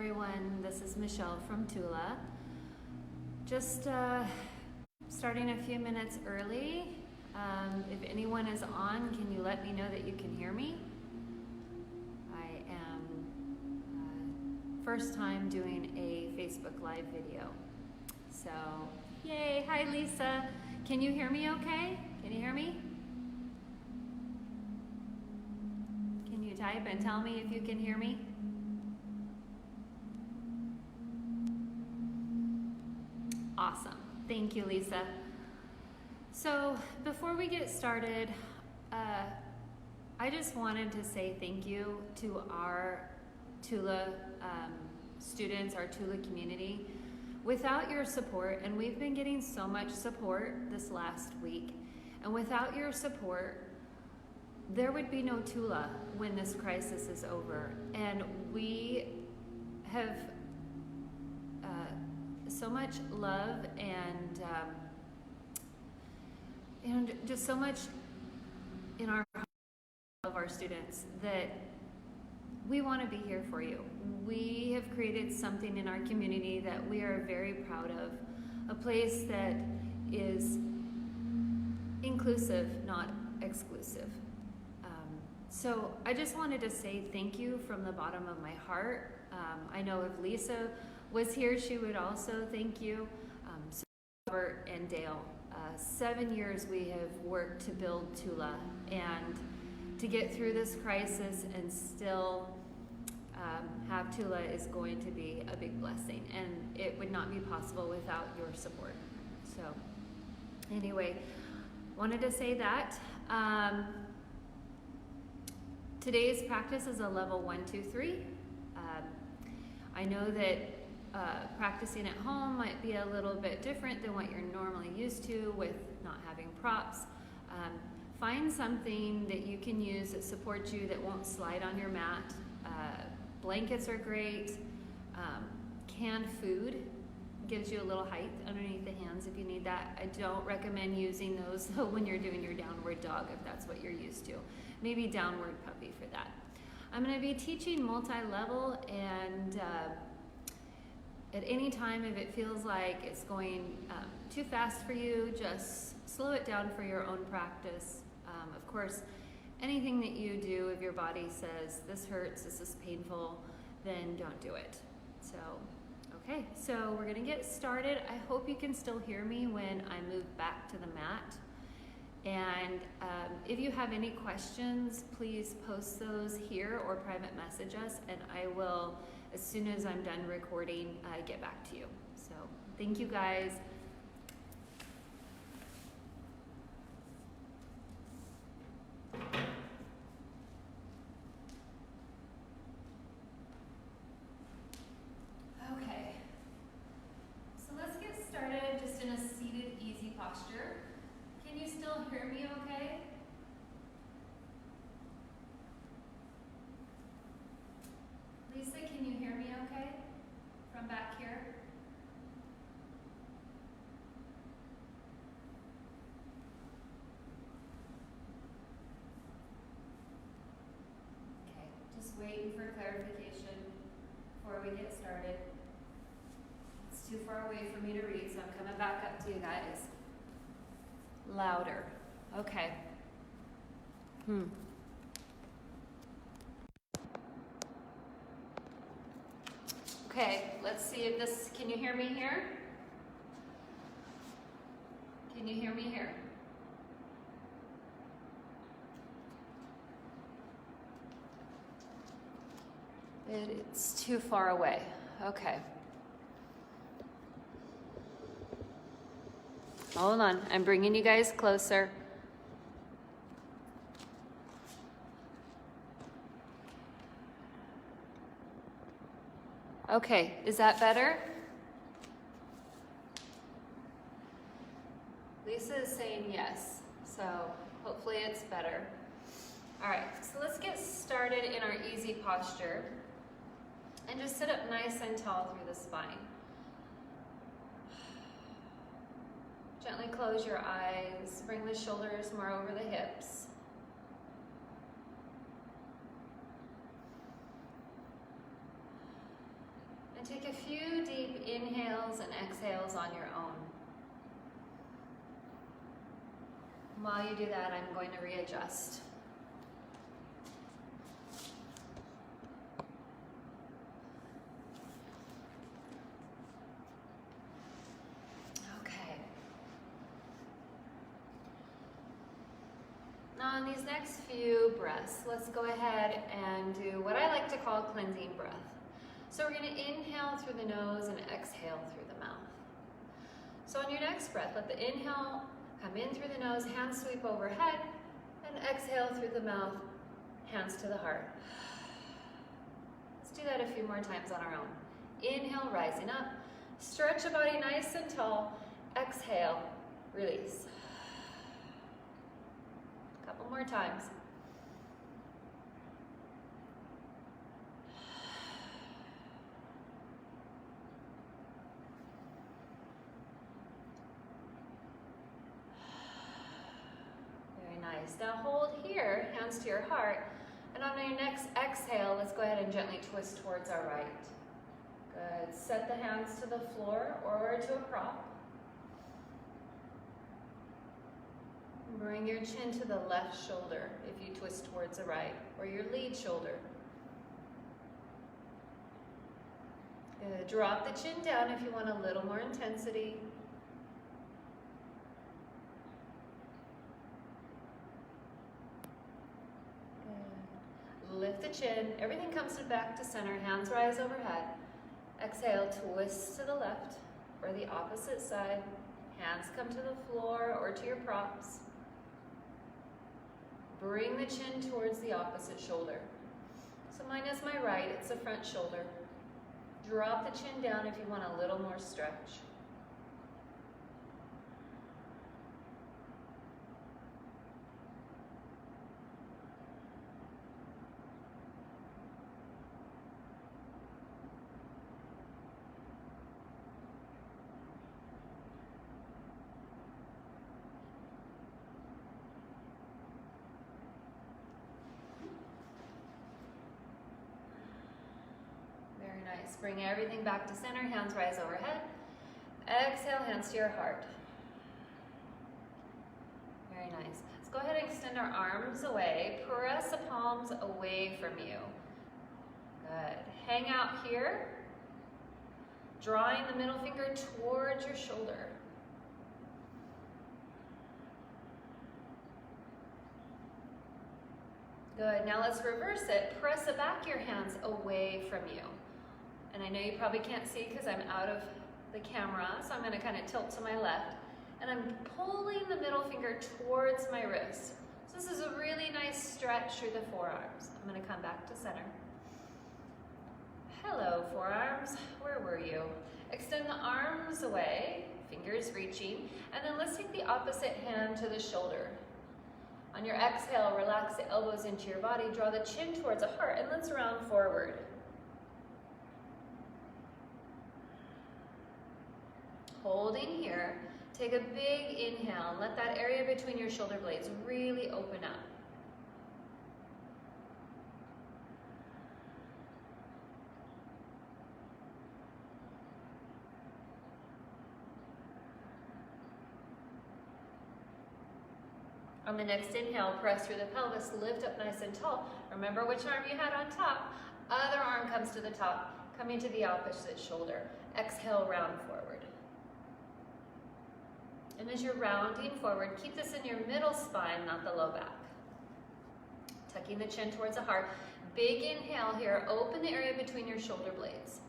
everyone. This is Michelle from Tula. Just starting a few minutes early. If anyone is on, can you let me know that you can hear me? I am first time doing a Facebook Live video. So, yay! Hi, Lisa. Can you hear me okay? Can you hear me? Can you type and tell me if you can hear me? Awesome. Thank you, Lisa. So before we get started, I just wanted to say thank you to our Tula students, our Tula community. Without your support, and we've been getting so much support this last week, and without your support, there would be no Tula when this crisis is over. And we have so much love and just so much in our of our students that we want to be here for you. We have created something in our community that we are very proud of, a place that is inclusive, not exclusive. So I just wanted to say thank you from the bottom of my heart. I know if Lisa was here, she would also thank you. So Robert and Dale, 7 years we have worked to build Tula, and to get through this crisis and still have Tula is going to be a big blessing, and it would not be possible without your support. So anyway, wanted to say that. Today's practice is a level 1, 2, 3. I know that practicing at home might be a little bit different than what you're normally used to with not having props. Find something that you can use that supports you, that won't slide on your mat. Blankets are great. Canned food gives you a little height underneath the hands if you need that. I don't recommend using those when you're doing your downward dog if that's what you're used to. Maybe downward puppy for that. I'm going to be teaching multi-level, and at any time if it feels like it's going too fast for you, just slow it down for your own practice. Of course, anything that you do, if your body says this hurts, this is painful, then don't do it. So, okay, so we're gonna get started. I hope you can still hear me when I move back to the mat. And if you have any questions, please post those here or private message us, and I will, as soon as I'm done recording, get back to you. So thank you guys. Okay, so let's get started just in a seated, easy posture. Can you still hear me okay? Lisa, can you hear me okay from back here? Okay, just waiting for clarification before we get started. It's too far away for me to read, so I'm coming back up to you guys. Louder. Okay. Okay, let's see if this, can you hear me here? Can you hear me here? It's too far away. Okay. Hold on, I'm bringing you guys closer. Okay, is that better? Lisa is saying yes, so hopefully it's better. All right, so let's get started in our easy posture. And just sit up nice and tall through the spine. Gently close your eyes, bring the shoulders more over the hips. And take a few deep inhales and exhales on your own. While you do that, I'm going to readjust. Okay. Now in these next few breaths, let's go ahead and do what I like to call cleansing breath. So we're going to inhale through the nose and exhale through the mouth. So on your next breath, let the inhale come in through the nose, hands sweep overhead, and exhale through the mouth, hands to the heart. Let's do that a few more times on our own. Inhale, rising up. Stretch the body nice and tall. Exhale, release. A couple more times. Nice. Now hold here, hands to your heart, and on your next exhale, let's go ahead and gently twist towards our right. Good. Set the hands to the floor or to a prop. Bring your chin to the left shoulder if you twist towards the right, or your lead shoulder. Good. Drop the chin down if you want a little more intensity. Lift the chin, everything comes back to center, hands rise overhead. Exhale, twist to the left or the opposite side. Hands come to the floor or to your props. Bring the chin towards the opposite shoulder. So mine is my right, it's the front shoulder. Drop the chin down if you want a little more stretch. Nice. Bring everything back to center, hands rise overhead. Exhale, hands to your heart. Very nice. Let's go ahead and extend our arms away. Press the palms away from you. Good. Hang out here. Drawing the middle finger towards your shoulder. Good. Now let's reverse it. Press the back of your hands away from you. And I know you probably can't see because I'm out of the camera, so I'm going to kind of tilt to my left. And I'm pulling the middle finger towards my wrist. So this is a really nice stretch through the forearms. I'm going to come back to center. Hello, forearms. Where were you? Extend the arms away, fingers reaching, and then let's take the opposite hand to the shoulder. On your exhale, relax the elbows into your body, draw the chin towards the heart, and let's round forward. Holding here, take a big inhale and let that area between your shoulder blades really open up. On the next inhale, press through the pelvis, lift up nice and tall. Remember which arm you had on top. Other arm comes to the top, coming to the opposite shoulder. Exhale, round forward. And as you're rounding forward, keep this in your middle spine, not the low back. Tucking the chin towards the heart. Big inhale here, open the area between your shoulder blades.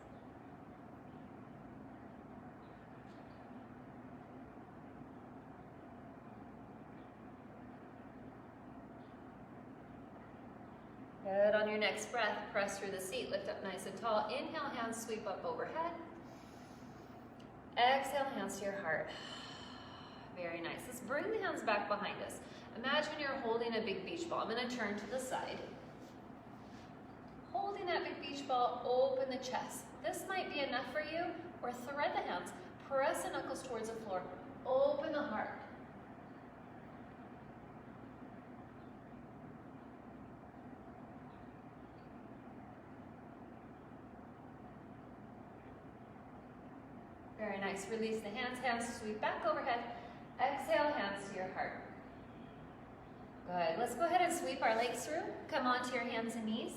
Good. On your next breath, press through the seat, lift up nice and tall. Inhale, hands sweep up overhead. Exhale, hands to your heart. Very nice. Let's bring the hands back behind us. Imagine you're holding a big beach ball. I'm going to turn to the side. Holding that big beach ball, open the chest. This might be enough for you, or thread the hands. Press the knuckles towards the floor. Open the heart. Very nice. Release the hands, hands sweep back overhead. Exhale, hands to your heart. Good. Let's go ahead and sweep our legs through. Come onto your hands and knees.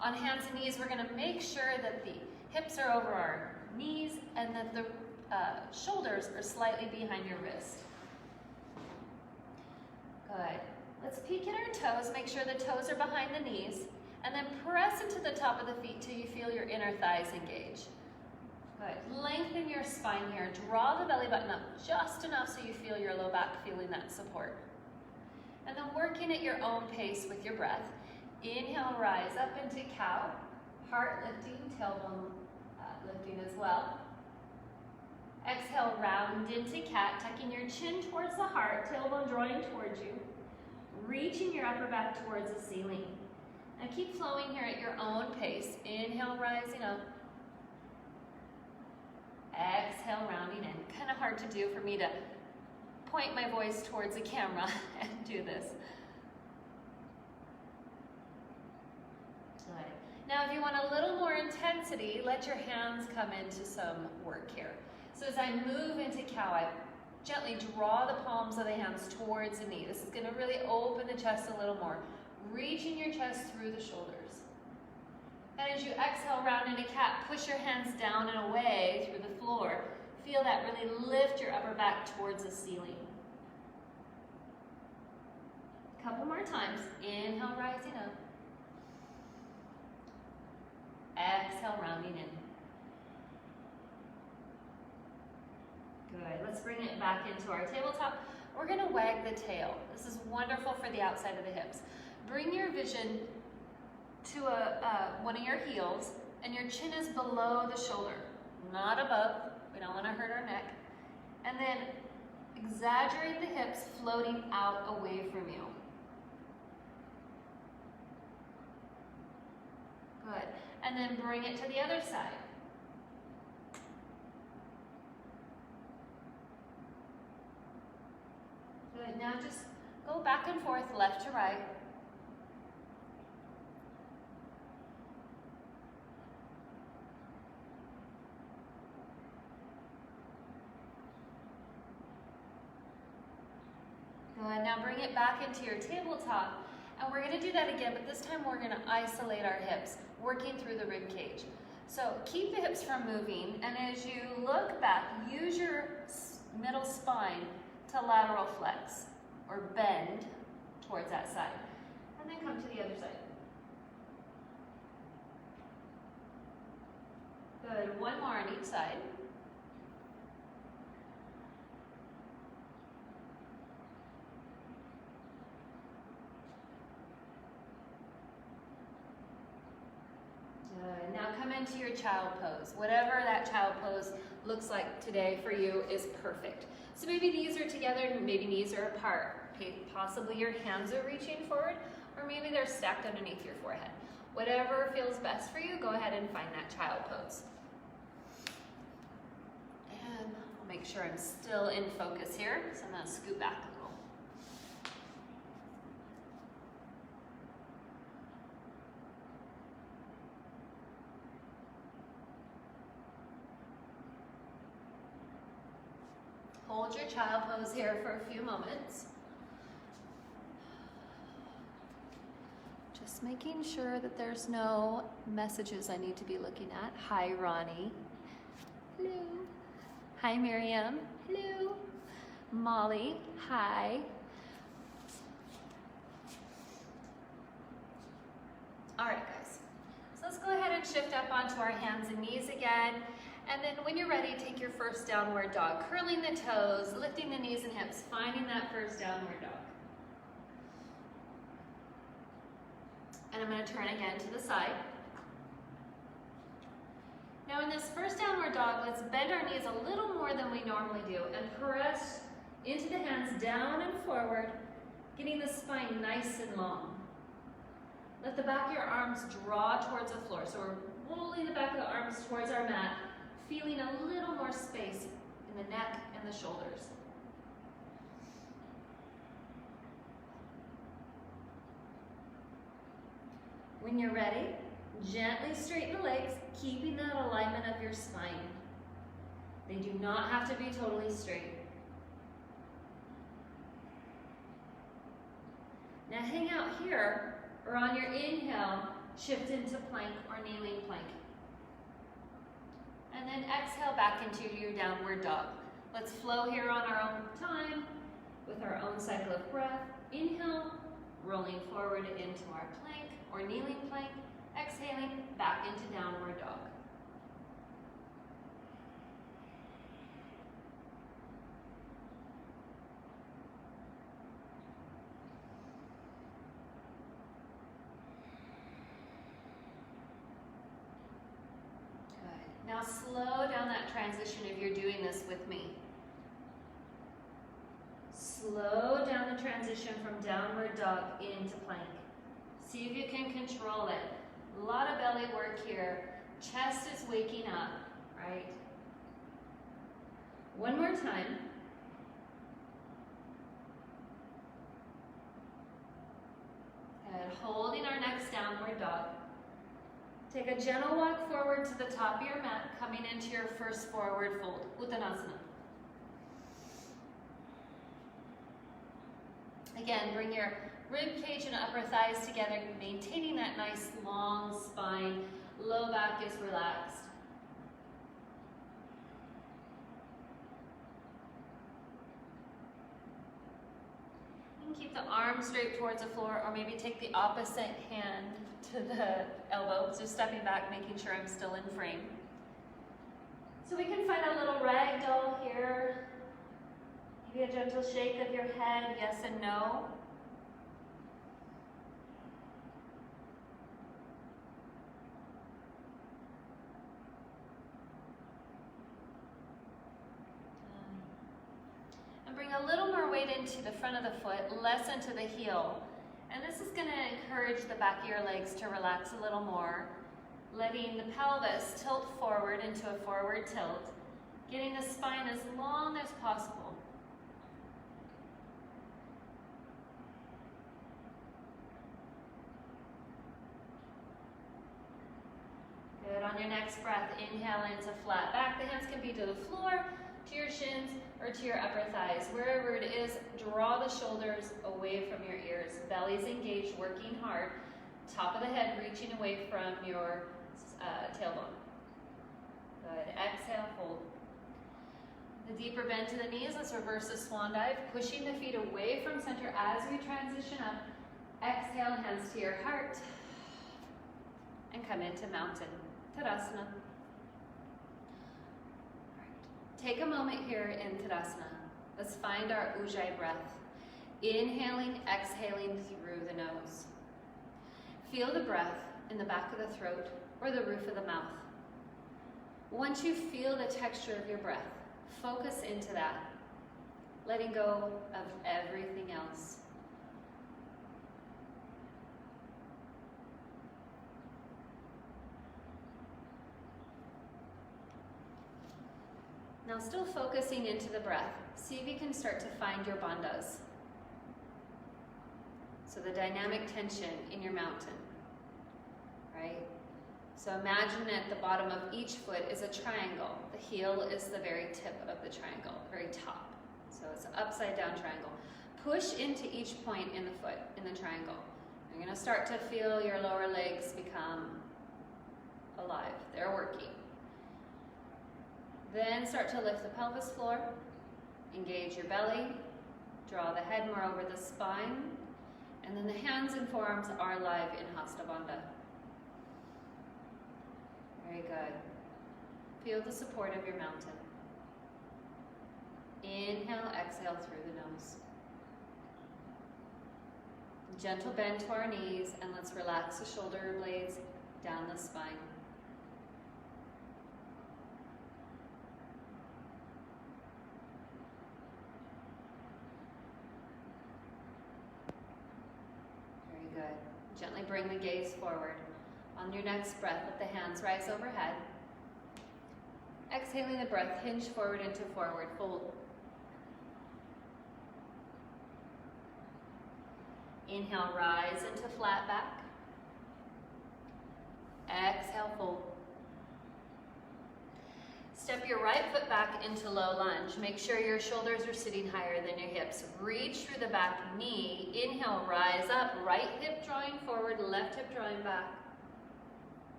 On hands and knees, we're going to make sure that the hips are over our knees and that the shoulders are slightly behind your wrist. Good. Let's peek at our toes. Make sure the toes are behind the knees. And then press into the top of the feet till you feel your inner thighs engage. Good. Lengthen your spine here. Draw the belly button up just enough so you feel your low back feeling that support. And then working at your own pace with your breath. Inhale, rise up into cow. Heart lifting, tailbone lifting as well. Exhale, round into cat, tucking your chin towards the heart, tailbone drawing towards you. Reaching your upper back towards the ceiling. And keep flowing here at your own pace. Inhale, rising up. Exhale, rounding in. Kind of hard to do for me to point my voice towards the camera and do this. Good. Now, if you want a little more intensity, let your hands come into some work here. So as I move into cow, I gently draw the palms of the hands towards the knee. This is going to really open the chest a little more. Reaching your chest through the shoulders. And as you exhale, round into cat, push your hands down and away through the floor. Feel that really lift your upper back towards the ceiling. A couple more times. Inhale, rising up. Exhale, rounding in. Good. Let's bring it back into our tabletop. We're going to wag the tail. This is wonderful for the outside of the hips. Bring your vision to one of your heels, and your chin is below the shoulder, not above. We don't want to hurt our neck. And then exaggerate the hips floating out away from you. Good. And then bring it to the other side. Good. Now just go back and forth, left to right. Good. Now bring it back into your tabletop. And we're going to do that again, but this time we're going to isolate our hips, working through the rib cage. So keep the hips from moving, and as you look back, use your middle spine to lateral flex, or bend towards that side. And then come to the other side. Good. One more on each side. Good. Now come into your child pose. Whatever that child pose looks like today for you is perfect. So maybe knees are together, maybe knees are apart. Okay, possibly your hands are reaching forward, or maybe they're stacked underneath your forehead. Whatever feels best for you, go ahead and find that child pose. And I'll make sure I'm still in focus here, so I'm going to scoot back a little. Hold your child pose here for a few moments. Just making sure that there's no messages I need to be looking at. Hi, Ronnie. Hello. Hi, Miriam. Hello. Molly. Hi. All right, guys. So let's go ahead and shift up onto our hands and knees again. And then when you're ready, take your first downward dog, curling the toes, lifting the knees and hips, finding that first downward dog. And I'm going to turn again to the side. Now in this first downward dog, let's bend our knees a little more than we normally do and press into the hands down and forward, getting the spine nice and long. Let the back of your arms draw towards the floor. So we're rolling the back of the arms towards our mat, feeling a little more space in the neck and the shoulders. When you're ready, Gently straighten the legs, keeping that alignment of your spine. They do not have to be totally straight. Now hang out here, or on your inhale, shift into plank or kneeling plank. And then exhale back into your downward dog. Let's flow here on our own time with our own cycle of breath. Inhale, rolling forward into our plank or kneeling plank. Exhaling back into downward dog. Now slow down that transition if you're doing this with me. Slow down the transition from downward dog into plank. See if you can control it. A lot of belly work here. Chest is waking up, right? One more time. And holding our next downward dog. Take a gentle walk forward to the top of your mat, coming into your first forward fold, Uttanasana. Again, bring your rib cage and upper thighs together, maintaining that nice long spine. Low back is relaxed. You can keep the arms straight towards the floor, or maybe take the opposite hand to the elbow, so stepping back, making sure I'm still in frame. So we can find a little ragdoll here. Maybe a gentle shake of your head, yes and no. And bring a little more weight into the front of the foot, less into the heel. And this is going to encourage the back of your legs to relax a little more, letting the pelvis tilt forward into a forward tilt, getting the spine as long as possible. Good. On your next breath, inhale into flat back. The hands can be to the floor, to your shins, or to your upper thighs. Wherever it is, draw the shoulders away from your ears. Belly's engaged, working hard. Top of the head reaching away from your tailbone. Good. Exhale, hold. The deeper bend to the knees, let's reverse the swan dive, pushing the feet away from center as we transition up. Exhale, hands to your heart. And come into mountain. Tadasana. Take a moment here in Tadasana. Let's find our Ujjayi breath. Inhaling, exhaling through the nose. Feel the breath in the back of the throat or the roof of the mouth. Once you feel the texture of your breath, focus into that, letting go of everything else. Now still focusing into the breath, see if you can start to find your bandhas. So the dynamic tension in your mountain, right? So imagine at the bottom of each foot is a triangle. The heel is the very tip of the triangle, the very top. So it's an upside down triangle. Push into each point in the foot, in the triangle. You're gonna start to feel your lower legs become alive. They're working. Then start to lift the pelvis floor, engage your belly, draw the head more over the spine, and then the hands and forearms are live in Hasta Bandha. Very good. Feel the support of your mountain. Inhale, exhale through the nose. Gentle bend to our knees, and let's relax the shoulder blades down the spine. Good. Gently bring the gaze forward. On your next breath, let the hands rise overhead. Exhaling the breath, hinge forward into forward fold. Inhale, rise into flat back. Exhale, fold. Step your right foot back into low lunge. Make sure your shoulders are sitting higher than your hips. Reach through the back knee. Inhale, rise up. Right hip drawing forward, left hip drawing back.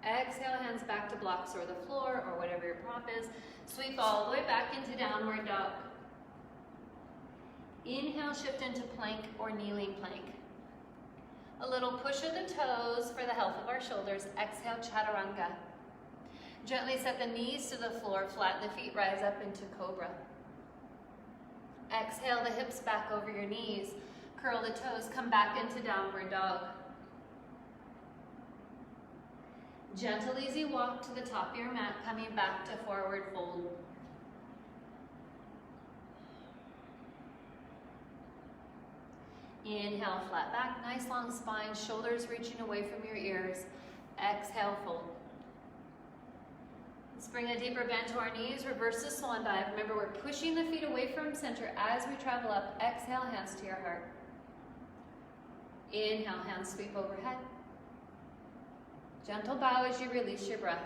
Exhale, hands back to blocks or the floor or whatever your prop is. Sweep all the way back into downward dog. Inhale, shift into plank or kneeling plank. A little push of the toes for the health of our shoulders. Exhale, chaturanga. Gently set the knees to the floor, flatten the feet, rise up into cobra. Exhale the hips back over your knees. Curl the toes, come back into downward dog. Gentle, easy walk to the top of your mat, coming back to forward fold. Inhale, flat back, nice long spine, shoulders reaching away from your ears. Exhale, fold. Let's bring a deeper bend to our knees, reverse the swan dive. Remember, we're pushing the feet away from center as we travel up. Exhale, hands to your heart. Inhale, hands sweep overhead. Gentle bow as you release your breath.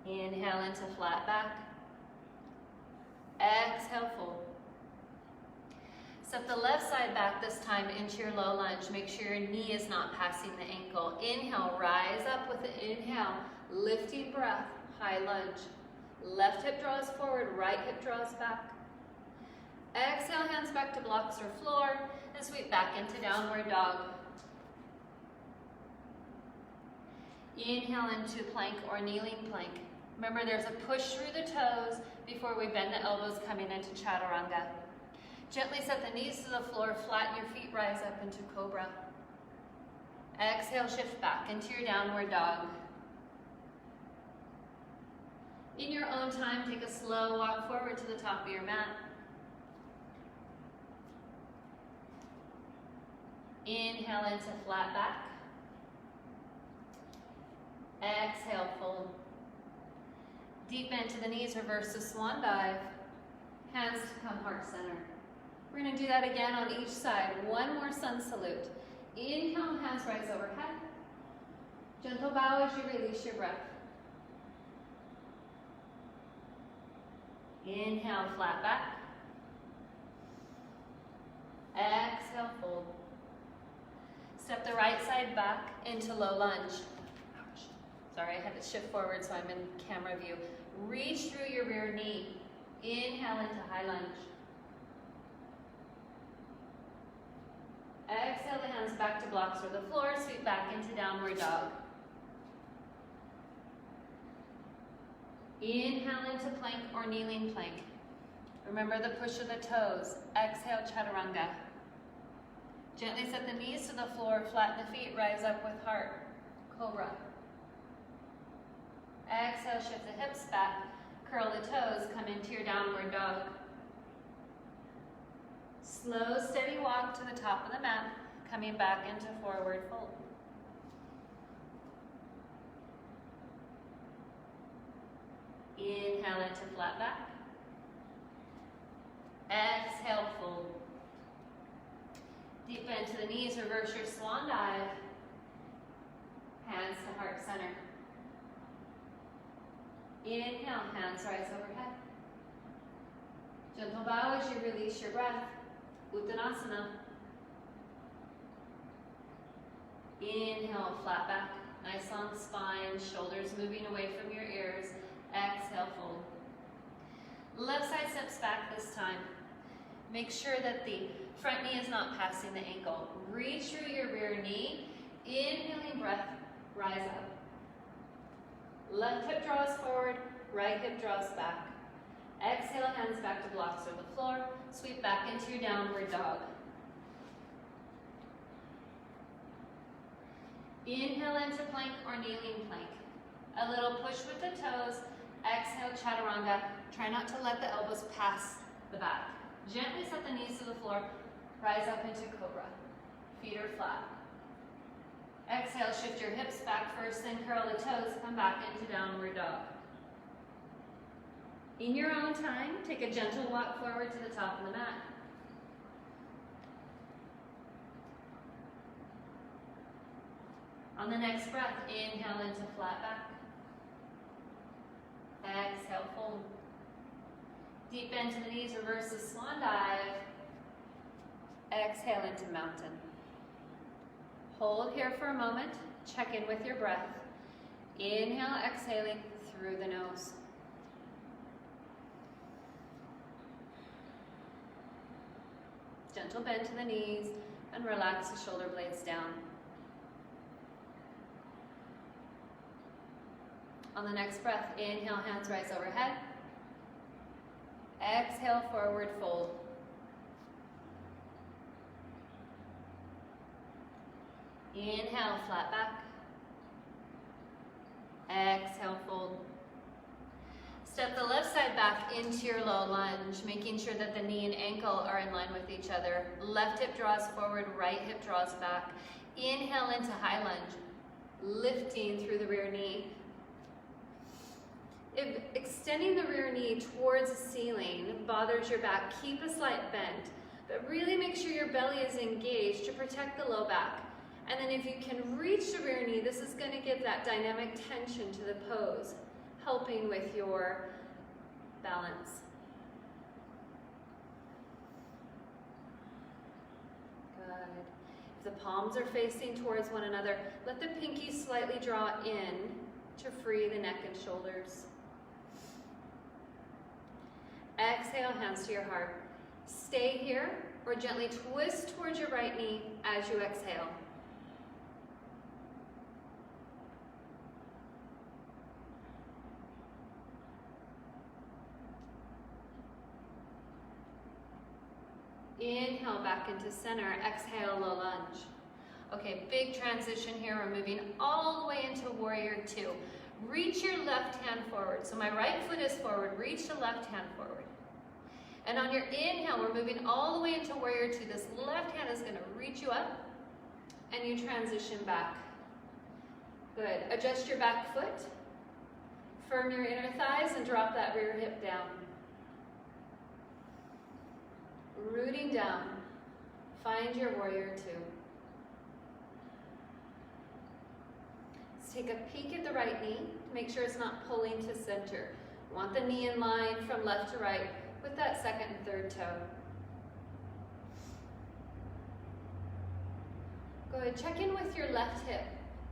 Inhale into flat back. Exhale, fold. Step the left side back this time into your low lunge. Make sure your knee is not passing the ankle. Inhale, rise up with the inhale. Lifting breath, high lunge. Left hip draws forward, right hip draws back. Exhale, hands back to blocks or floor, and sweep back into downward dog. Inhale into plank or kneeling plank. Remember, there's a push through the toes before we bend the elbows coming into chaturanga. Gently set the knees to the floor, flatten your feet, rise up into cobra. Exhale, shift back into your downward dog. In your own time, take a slow walk forward to the top of your mat. Inhale into flat back. Exhale, fold. Deep bend to the knees, reverse the swan dive. Hands to come heart center. We're going to do that again on each side. One more sun salute. Inhale, hands rise overhead. Gentle bow as you release your breath. Inhale, flat back. Exhale, fold. Step the right side back into low lunge. Ouch. Sorry, I had to shift forward so I'm in camera view. Reach through your rear knee. Inhale into high lunge. Exhale the hands back to blocks or the floor. Sweep back into downward dog. Inhale into plank or kneeling plank. Remember the push of the toes. Exhale, chaturanga. Gently set the knees to the floor, flatten the feet, rise up with heart. Cobra. Exhale, shift the hips back. Curl the toes, come into your downward dog. Slow, steady walk to the top of the mat, coming back into forward fold. Inhale into flat back. Exhale, fold. Deep bend to the knees, reverse your swan dive. Hands to heart center. Inhale, hands rise overhead. Gentle bow as you release your breath. Uttanasana. Inhale, flat back. Nice long spine, shoulders moving away from your ears. Exhale, fold. Left side steps back this time. Make sure that the front knee is not passing the ankle. Reach through your rear knee. Inhaling breath, rise up. Left hip draws forward, right hip draws back. Exhale, hands back to blocks or the floor. Sweep back into your downward dog. Inhale into plank or kneeling plank. A little push with the toes. Exhale, chaturanga. Try not to let the elbows pass the back. Gently set the knees to the floor. Rise up into cobra. Feet are flat. Exhale, shift your hips back first, then curl the toes. Come back into downward dog. In your own time, take a gentle walk forward to the top of the mat. On the next breath, inhale into flat back. Exhale, fold. Deep bend to the knees, reverse the swan dive. Exhale into mountain. Hold here for a moment. Check in with your breath. Inhale, exhaling through the nose. Gentle bend to the knees and relax the shoulder blades down. On the next breath, inhale, hands rise overhead. Exhale, forward fold. Inhale, flat back. Exhale, fold. Step the left side back into your low lunge, making sure that the knee and ankle are in line with each other. Left hip draws forward, right hip draws back. Inhale into high lunge, lifting through the rear knee. If extending the rear knee towards the ceiling bothers your back, keep a slight bend, but really make sure your belly is engaged to protect the low back. And then if you can reach the rear knee, this is going to give that dynamic tension to the pose, helping with your balance. Good. If the palms are facing towards one another, let the pinkies slightly draw in to free the neck and shoulders. Exhale, hands to your heart. Stay here or gently twist towards your right knee as you exhale. Inhale back into center, exhale, low lunge. Okay, big transition here. We're moving all the way into warrior two. Reach your left hand forward. So my right foot is forward, reach the left hand forward. And on your inhale, we're moving all the way into warrior two. This left hand is gonna reach you up and you transition back. Good, adjust your back foot, firm your inner thighs and drop that rear hip down. Rooting down, find your warrior two. Let's take a peek at the right knee to make sure it's not pulling to center. Want the knee in line from left to right with that second and third toe. Go ahead, check in with your left hip.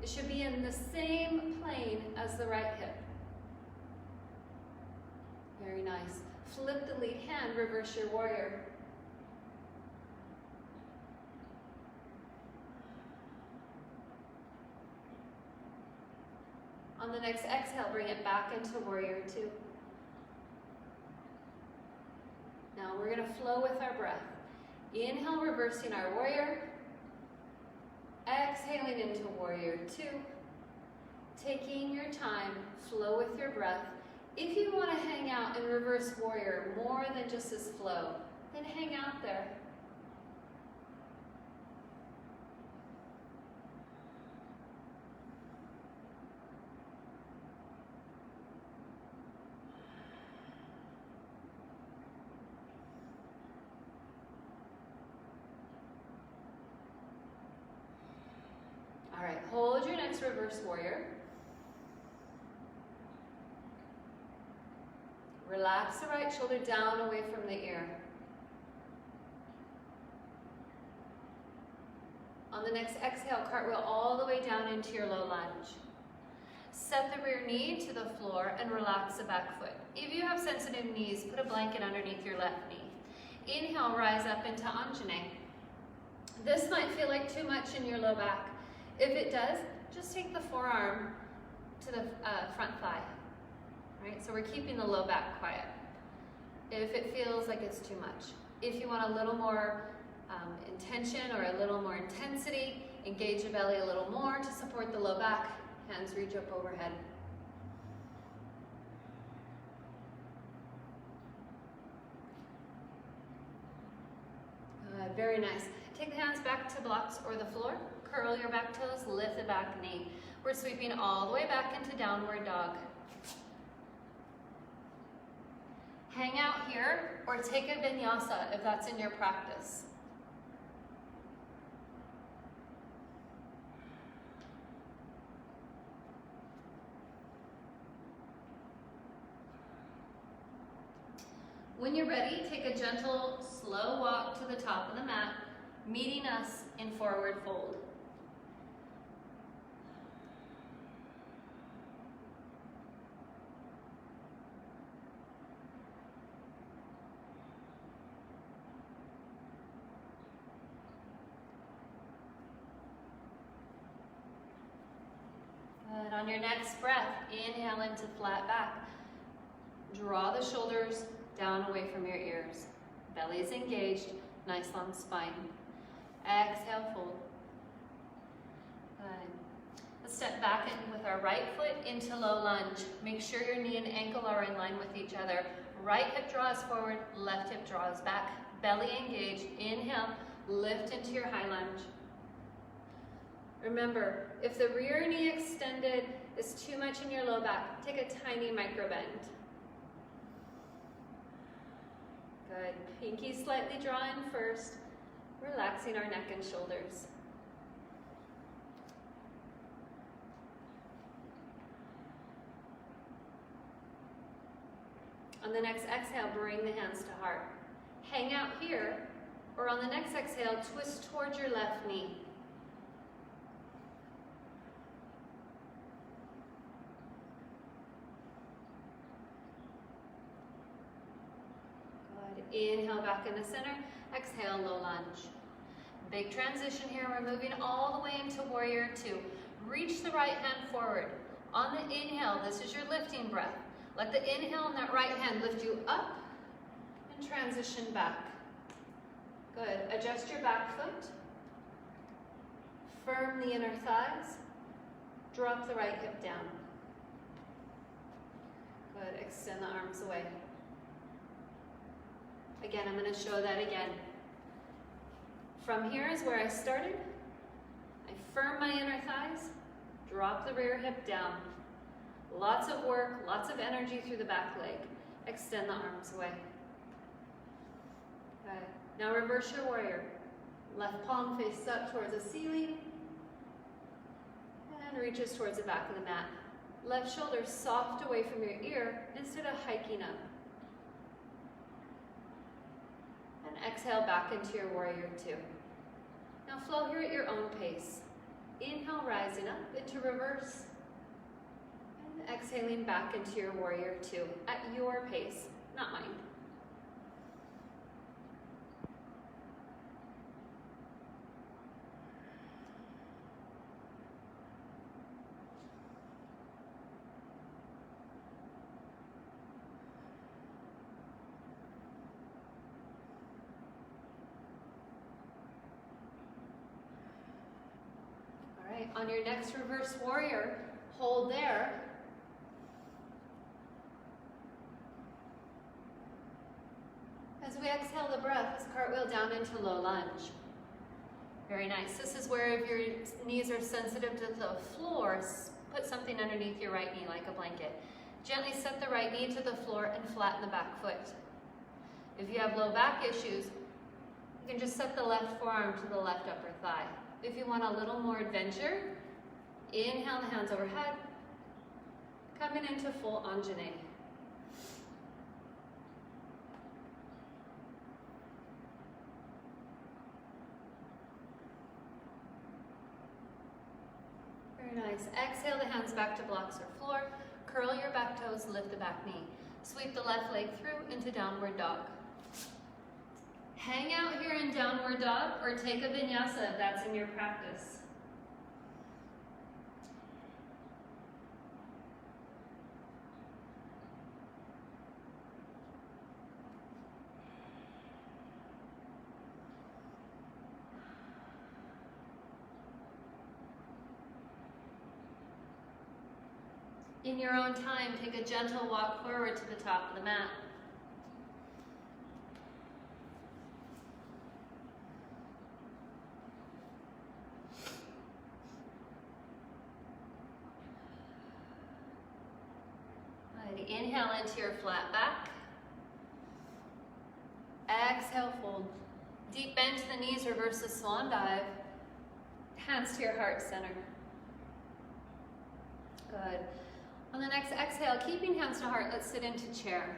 It should be in the same plane as the right hip. Very nice. Flip the lead hand, reverse your warrior. On the next exhale, bring it back into warrior two. Now we're going to flow with our breath. Inhale, reversing our warrior. Exhaling into warrior two. Taking your time, flow with your breath. If you want to hang out in reverse warrior more than just this flow, then hang out there. All right, hold your next reverse warrior. Relax the right shoulder down away from the ear. On the next exhale, cartwheel all the way down into your low lunge. Set the rear knee to the floor and relax the back foot. If you have sensitive knees, put a blanket underneath your left knee. Inhale, rise up into Anjane. This might feel like too much in your low back. If it does, just take the forearm to the front thigh. Right? So we're keeping the low back quiet. If it feels like it's too much. If you want a little more intention or a little more intensity, engage the belly a little more to support the low back. Hands reach up overhead. Good, very nice. Take the hands back to blocks or the floor. Curl your back toes, lift the back knee. We're sweeping all the way back into downward dog. Hang out here or take a vinyasa if that's in your practice. When you're ready, take a gentle, slow walk to the top of the mat, meeting us in forward fold. Good. On your next breath, inhale into flat back. Draw the shoulders down away from your ears. Belly's engaged, nice long spine. Exhale, fold. Good. Let's step back in with our right foot into low lunge. Make sure your knee and ankle are in line with each other. Right hip draws forward, left hip draws back. Belly engaged. Inhale, lift into your high lunge. Remember, if the rear knee extended is too much in your low back, take a tiny micro bend. Good. Pinky slightly draw in first, relaxing our neck and shoulders. On the next exhale, bring the hands to heart. Hang out here, or on the next exhale, twist towards your left knee. Inhale back into center, exhale, low lunge. Big transition here, we're moving all the way into warrior two. Reach the right hand forward. On the inhale, this is your lifting breath. Let the inhale in that right hand lift you up and transition back. Good, adjust your back foot. Firm the inner thighs. Drop the right hip down. Good, extend the arms away. Again, I'm going to show that again. From here is where I started. I firm my inner thighs, drop the rear hip down. Lots of work, lots of energy through the back leg. Extend the arms away. Okay. Now reverse your warrior. Left palm face up towards the ceiling and reaches towards the back of the mat. Left shoulder soft away from your ear instead of hiking up. And exhale back into your warrior two. Now flow here at your own pace. Inhale, rising up into reverse. And exhaling back into your warrior two at your pace, not mine. On your next reverse warrior, hold there. As we exhale the breath, let's cartwheel down into low lunge. Very nice. This is where if your knees are sensitive to the floor, put something underneath your right knee like a blanket. Gently set the right knee to the floor and flatten the back foot. If you have low back issues, you can just set the left forearm to the left upper thigh. If you want a little more adventure, inhale the hands overhead, coming into full Anjane. Very nice. Exhale the hands back to blocks or floor. Curl your back toes, lift the back knee. Sweep the left leg through into downward dog. Hang out here in downward dog or take a vinyasa if that's in your practice. In your own time, take a gentle walk forward to the top of the mat. Inhale into your flat back. Exhale, fold. Deep bend to the knees, reverse the swan dive. Hands to your heart center. Good. On the next exhale, keeping hands to heart, let's sit into chair.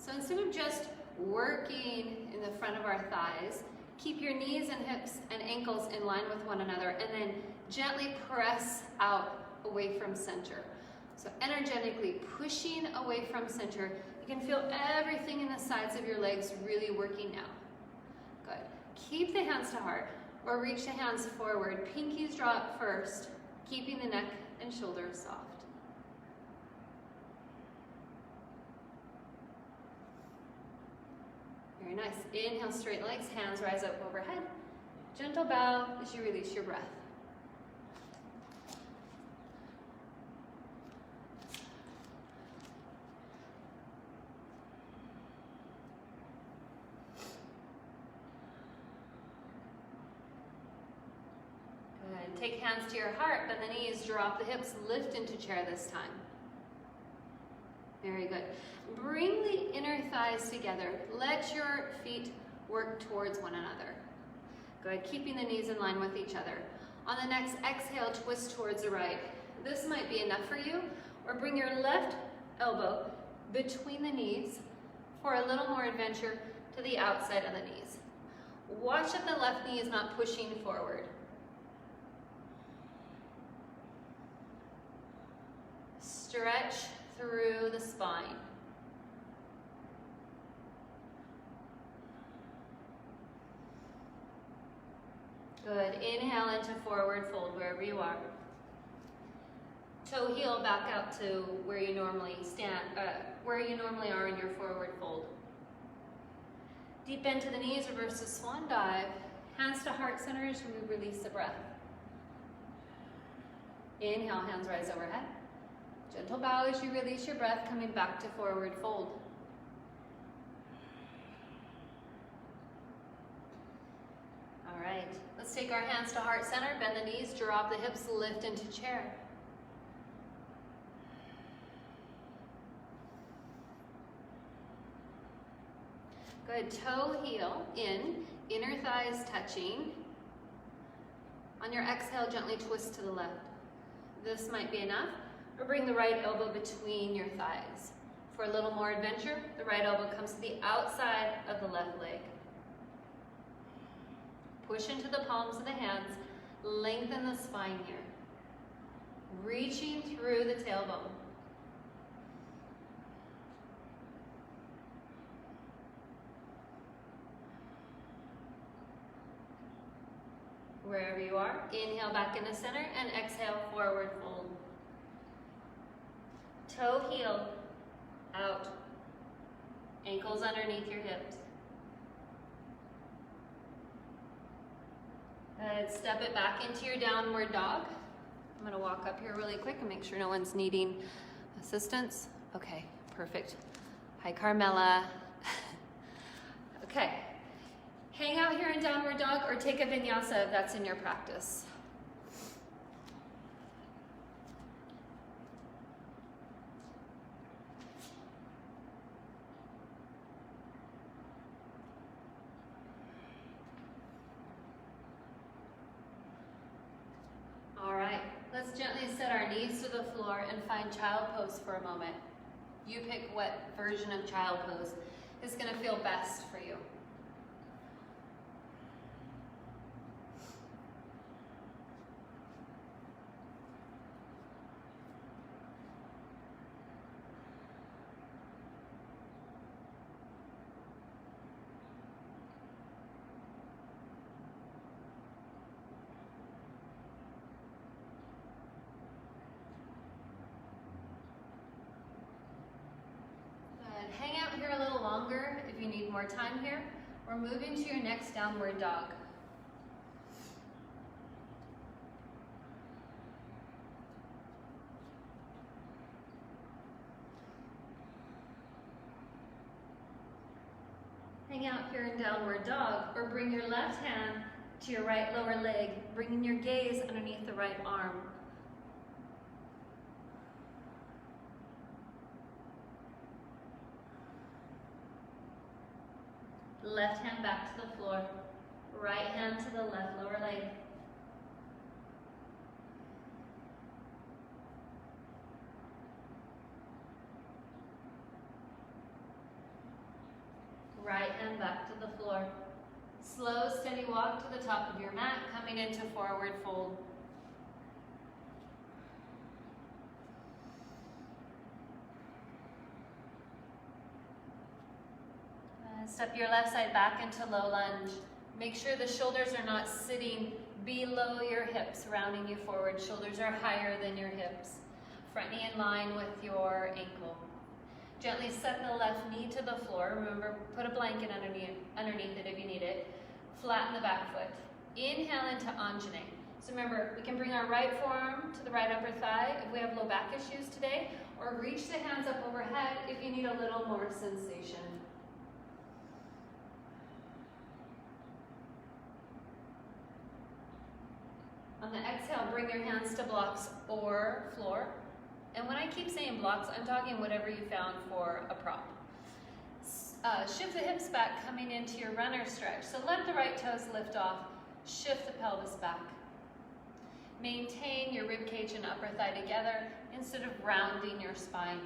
So instead of just working in the front of our thighs, keep your knees and hips and ankles in line with one another, and then gently press out away from center. So energetically pushing away from center. You can feel everything in the sides of your legs really working now. Good. Keep the hands to heart or reach the hands forward. Pinkies drop first, keeping the neck and shoulders soft. Very nice. Inhale, straighten legs, hands rise up overhead. Gentle bow as you release your breath. Good. Take hands to your heart, bend the knees, drop the hips, lift into chair this time. Very good. Bring the inner thighs together. Let your feet work towards one another. Good. Keeping the knees in line with each other. On the next exhale, twist towards the right. This might be enough for you. Or bring your left elbow between the knees for a little more adventure to the outside of the knees. Watch that the left knee is not pushing forward. Stretch through the spine. Good. Inhale into forward fold wherever you are. Toe heel back out to where you normally stand, where you normally are in your forward fold. Deep bend to the knees, reverse the swan dive. Hands to heart center as we release the breath. Inhale, hands rise overhead. Gentle bow as you release your breath, coming back to forward fold. All right, let's take our hands to heart center, bend the knees, drop the hips, lift into chair. Good, toe heel in, inner thighs touching. On your exhale, gently twist to the left. This might be enough. Or bring the right elbow between your thighs. For a little more adventure, the right elbow comes to the outside of the left leg. Push into the palms of the hands, lengthen the spine here. Reaching through the tailbone. Wherever you are, inhale back into center and exhale, forward fold. Toe heel out, ankles underneath your hips. Good, step it back into your downward dog. I'm gonna walk up here really quick and make sure no one's needing assistance. Okay, perfect. Hi, Carmela. Okay, hang out here in downward dog or take a vinyasa if that's in your practice. Let's gently set our knees to the floor and find child pose for a moment. You pick what version of child pose is going to feel best for you. Hang out here a little longer if you need more time here. We're moving to your next downward dog. Hang out here in downward dog, or bring your left hand to your right lower leg, bringing your gaze underneath the right arm. Left hand back to the floor, right hand to the left lower leg. Right hand back to the floor. Slow, steady walk to the top of your mat, coming into forward fold. Step your left side back into low lunge. Make sure the shoulders are not sitting below your hips, rounding you forward. Shoulders are higher than your hips. Front knee in line with your ankle. Gently set the left knee to the floor. Remember, put a blanket underneath it if you need it. Flatten the back foot. Inhale into Anjane. So remember, we can bring our right forearm to the right upper thigh if we have low back issues today, or reach the hands up overhead if you need a little more sensation. On the exhale, bring your hands to blocks or floor. And when I keep saying blocks, I'm talking whatever you found for a prop. Shift the hips back, coming into your runner stretch. So let the right toes lift off. Shift the pelvis back. Maintain your rib cage and upper thigh together instead of rounding your spine.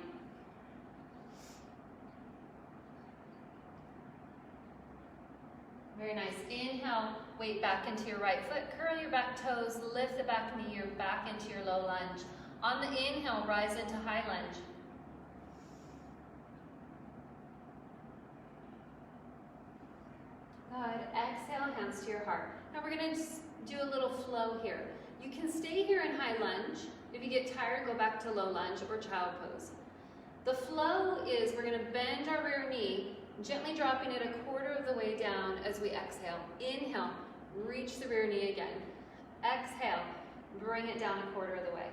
Very nice. Inhale, weight back into your right foot. Curl your back toes, lift the back knee, you're back into your low lunge. On the inhale, rise into high lunge. Good. Exhale, hands to your heart. Now we're going to do a little flow here. You can stay here in high lunge. If you get tired, go back to low lunge or child pose. The flow is we're going to bend our rear knee, gently dropping it a quarter of the way down as we exhale. Inhale, reach the rear knee again. Exhale, bring it down a quarter of the way.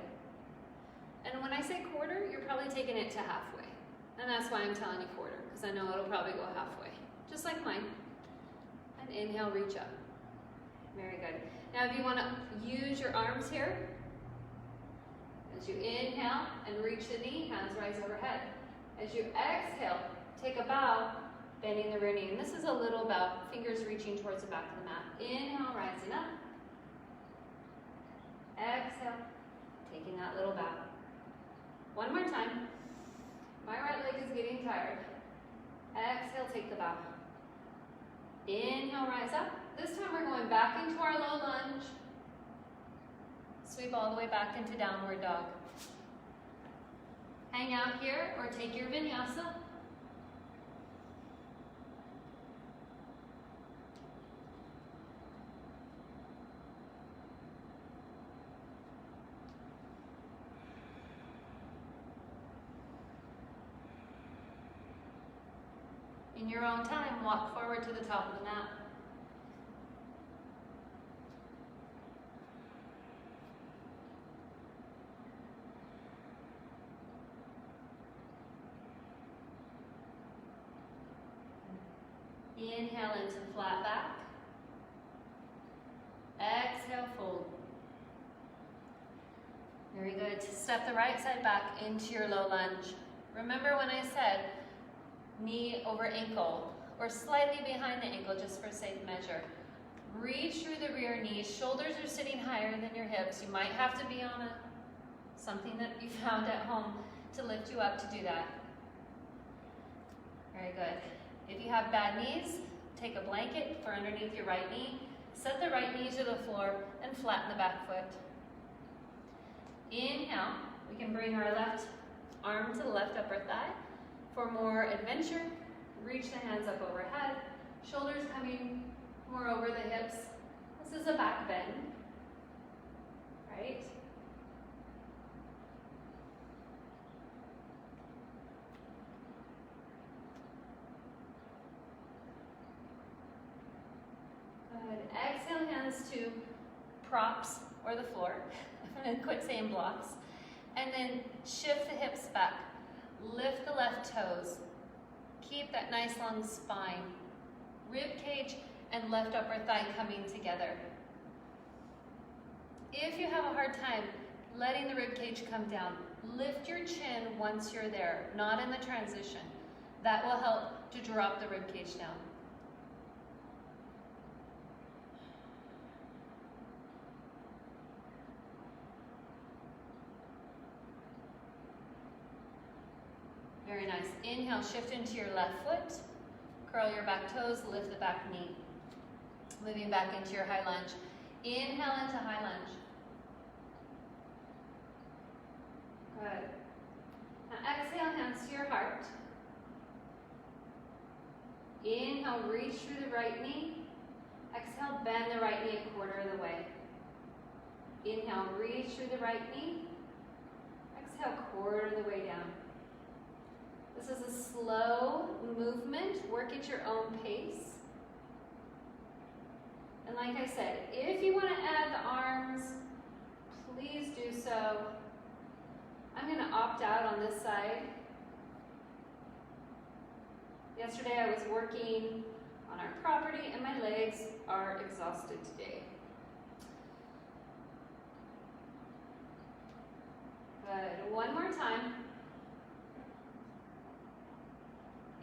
And when I say quarter, you're probably taking it to halfway. And that's why I'm telling you quarter, because I know it'll probably go halfway, just like mine. And inhale, reach up. Very good. Now if you want to use your arms here, as you inhale and reach the knee, hands rise overhead. As you exhale, take a bow, bending the rear knee. And this is a little bow, fingers reaching towards the back of the mat. Inhale, rising up. Exhale, taking that little bow. One more time. My right leg is getting tired. Exhale, take the bow. Inhale, rise up. This time we're going back into our low lunge. Sweep all the way back into downward dog. Hang out here or take your vinyasa. In your own time, walk forward to the top of the mat. Inhale into flat back. Exhale, fold. Very good. Step the right side back into your low lunge. Remember when I said knee over ankle, or slightly behind the ankle just for safe measure. Reach through the rear knee. Shoulders are sitting higher than your hips. You might have to be on something that you found at home to lift you up to do that. Very good. If you have bad knees, take a blanket for underneath your right knee. Set the right knee to the floor and flatten the back foot. Inhale. We can bring our left arm to the left upper thigh. For more adventure, reach the hands up overhead, shoulders coming more over the hips. This is a back bend, right? Good. Exhale, hands to props or the floor. I'm going to quit saying blocks. And then shift the hips back. Lift the left toes. Keep that nice long spine. Rib cage and left upper thigh coming together. If you have a hard time letting the rib cage come down, lift your chin once you're there, not in the transition. That will help to drop the rib cage down. Very nice. Inhale, shift into your left foot. curl your back toes, lift the back knee. Moving back into your high lunge. Inhale into high lunge. Good. Now exhale, hands to your heart. Inhale, reach through the right knee. Exhale, bend the right knee a quarter of the way. Inhale, reach through the right knee. Exhale, quarter of the way down. This is a slow movement. Work at your own pace. And like I said, if you want to add the arms, please do so. I'm going to opt out on this side. Yesterday I was working on our property and my legs are exhausted today. Good. One more time.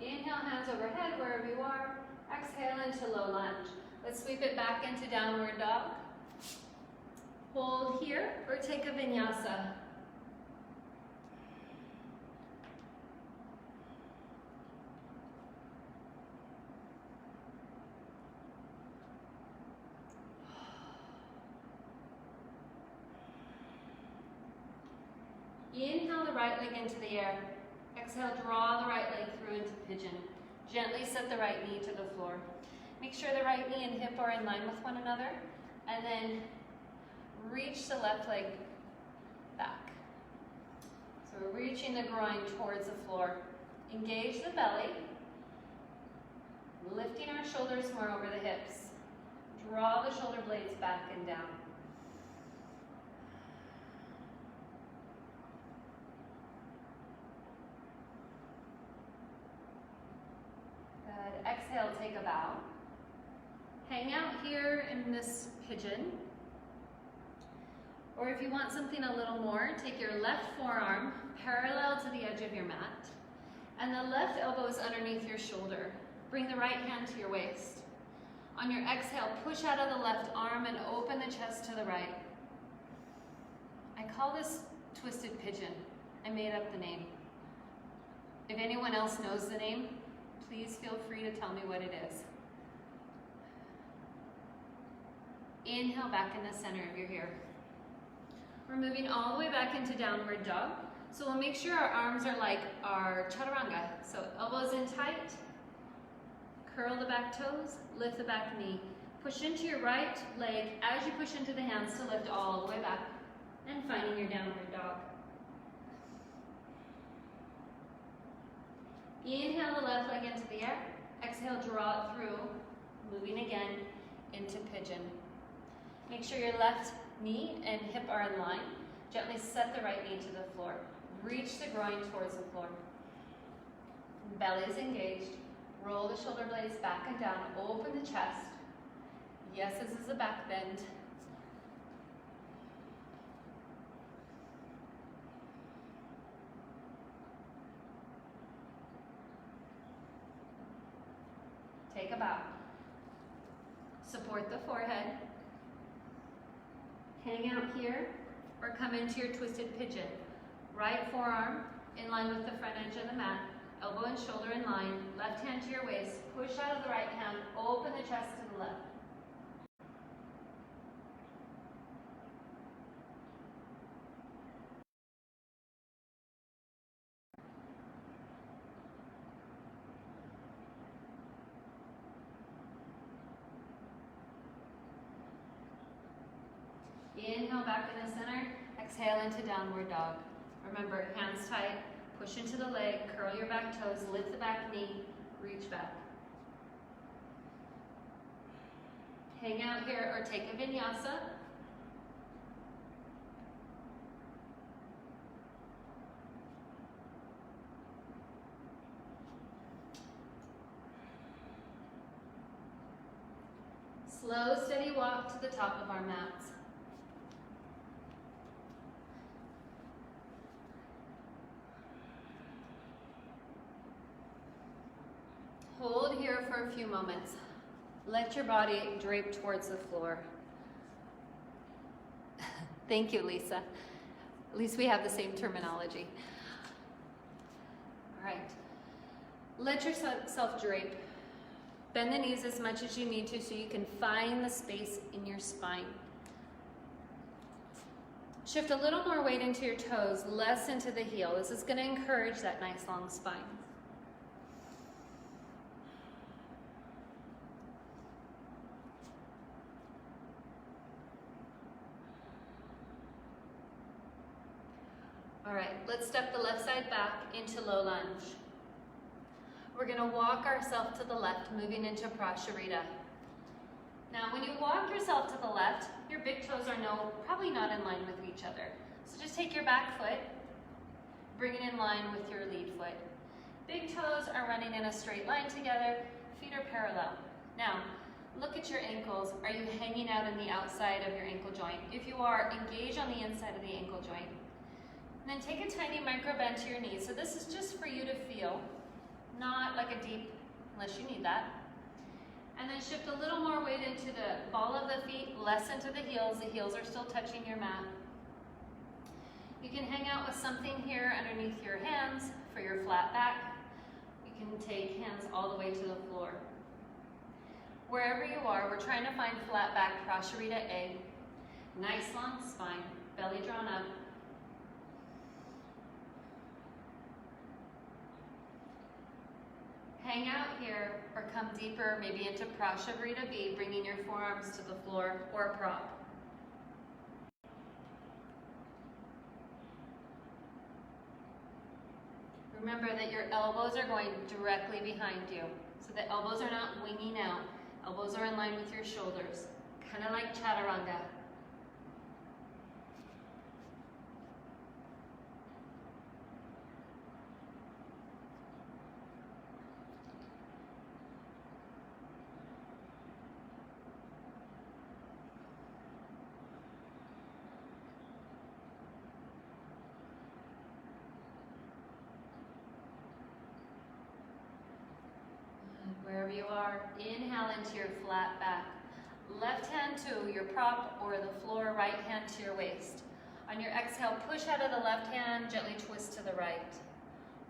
Inhale, hands overhead wherever you are. Exhale into low lunge. Let's sweep it back into downward dog. Hold here or take a vinyasa. Inhale the right leg into the air. Exhale, draw the right leg through into pigeon. Gently set the right knee to the floor. Make sure the right knee and hip are in line with one another. And then reach the left leg back. So we're reaching the groin towards the floor. Engage the belly. Lifting our shoulders more over the hips. Draw the shoulder blades back and down. Good. Exhale, take a bow. Hang out here in this pigeon. Or if you want something a little more, take your left forearm parallel to the edge of your mat, and the left elbow is underneath your shoulder. Bring the right hand to your waist. On your exhale, push out of the left arm and open the chest to the right. I call this twisted pigeon. I made up the name. If anyone else knows the name, please feel free to tell me what it is. Inhale back in the center of your hair. We're moving all the way back into downward dog. So we'll make sure our arms are like our chaturanga. So elbows in tight, curl the back toes, lift the back knee. Push into your right leg as you push into the hands to lift all the way back and finding your downward dog. Inhale the left leg into the air. Exhale, draw it through, moving again into pigeon. Make sure your left knee and hip are in line. Gently set the right knee to the floor. Reach the groin towards the floor. Belly is engaged. Roll the shoulder blades back and down. Open the chest. Yes, this is a back bend. Take a bow. Support the forehead. Hang out here or come into your twisted pigeon. Right forearm in line with the front edge of the mat. Elbow and shoulder in line. Left hand to your waist. Push out of the right hand. Open the chest to the left. Inhale back in the center. Exhale into downward dog. Remember, hands tight. Push into the leg. Curl your back toes. Lift the back knee. Reach back. Hang out here or take a vinyasa. Slow, steady walk to the top of our mats. Hold here for a few moments. Let your body drape towards the floor. Thank you, Lisa. At least we have the same terminology. All right. Let yourself drape. Bend the knees as much as you need to so you can find the space in your spine. Shift a little more weight into your toes, less into the heel. This is going to encourage that nice long spine. All right, let's step the left side back into low lunge. We're going to walk ourselves to the left, moving into Prasarita. Now, when you walk yourself to the left, your big toes are probably not in line with each other. So just take your back foot, bring it in line with your lead foot. Big toes are running in a straight line together, feet are parallel. Now, look at your ankles. Are you hanging out in the outside of your ankle joint? If you are, engage on the inside of the ankle joint. And then take a tiny micro bend to your knees. So this is just for you to feel, not like a deep, unless you need that. And then shift a little more weight into the ball of the feet, less into the heels. The heels are still touching your mat. You can hang out with something here underneath your hands for your flat back. You can take hands all the way to the floor. Wherever you are, we're trying to find flat back, Prasarita A. Nice long spine, belly drawn up. Hang out here or come deeper, maybe into Prasarita B, bringing your forearms to the floor or a prop. Remember that your elbows are going directly behind you. So the elbows are not winging out. Elbows are in line with your shoulders, kind of like Chaturanga. Wherever you are, inhale into your flat back. Left hand to your prop or the floor, right hand to your waist. On your exhale, push out of the left hand, gently twist to the right.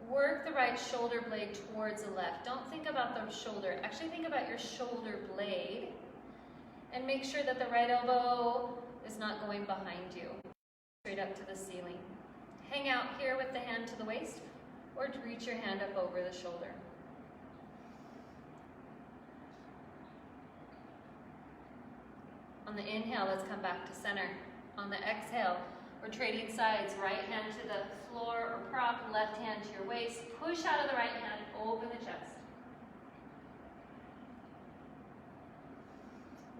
Work the right shoulder blade towards the left. Don't think about the shoulder, actually think about your shoulder blade and make sure that the right elbow is not going behind you, straight up to the ceiling. Hang out here with the hand to the waist or reach your hand up over the shoulder. On the inhale, let's come back to center. On the exhale, we're trading sides. Right hand to the floor or prop, left hand to your waist. Push out of the right hand, open the chest.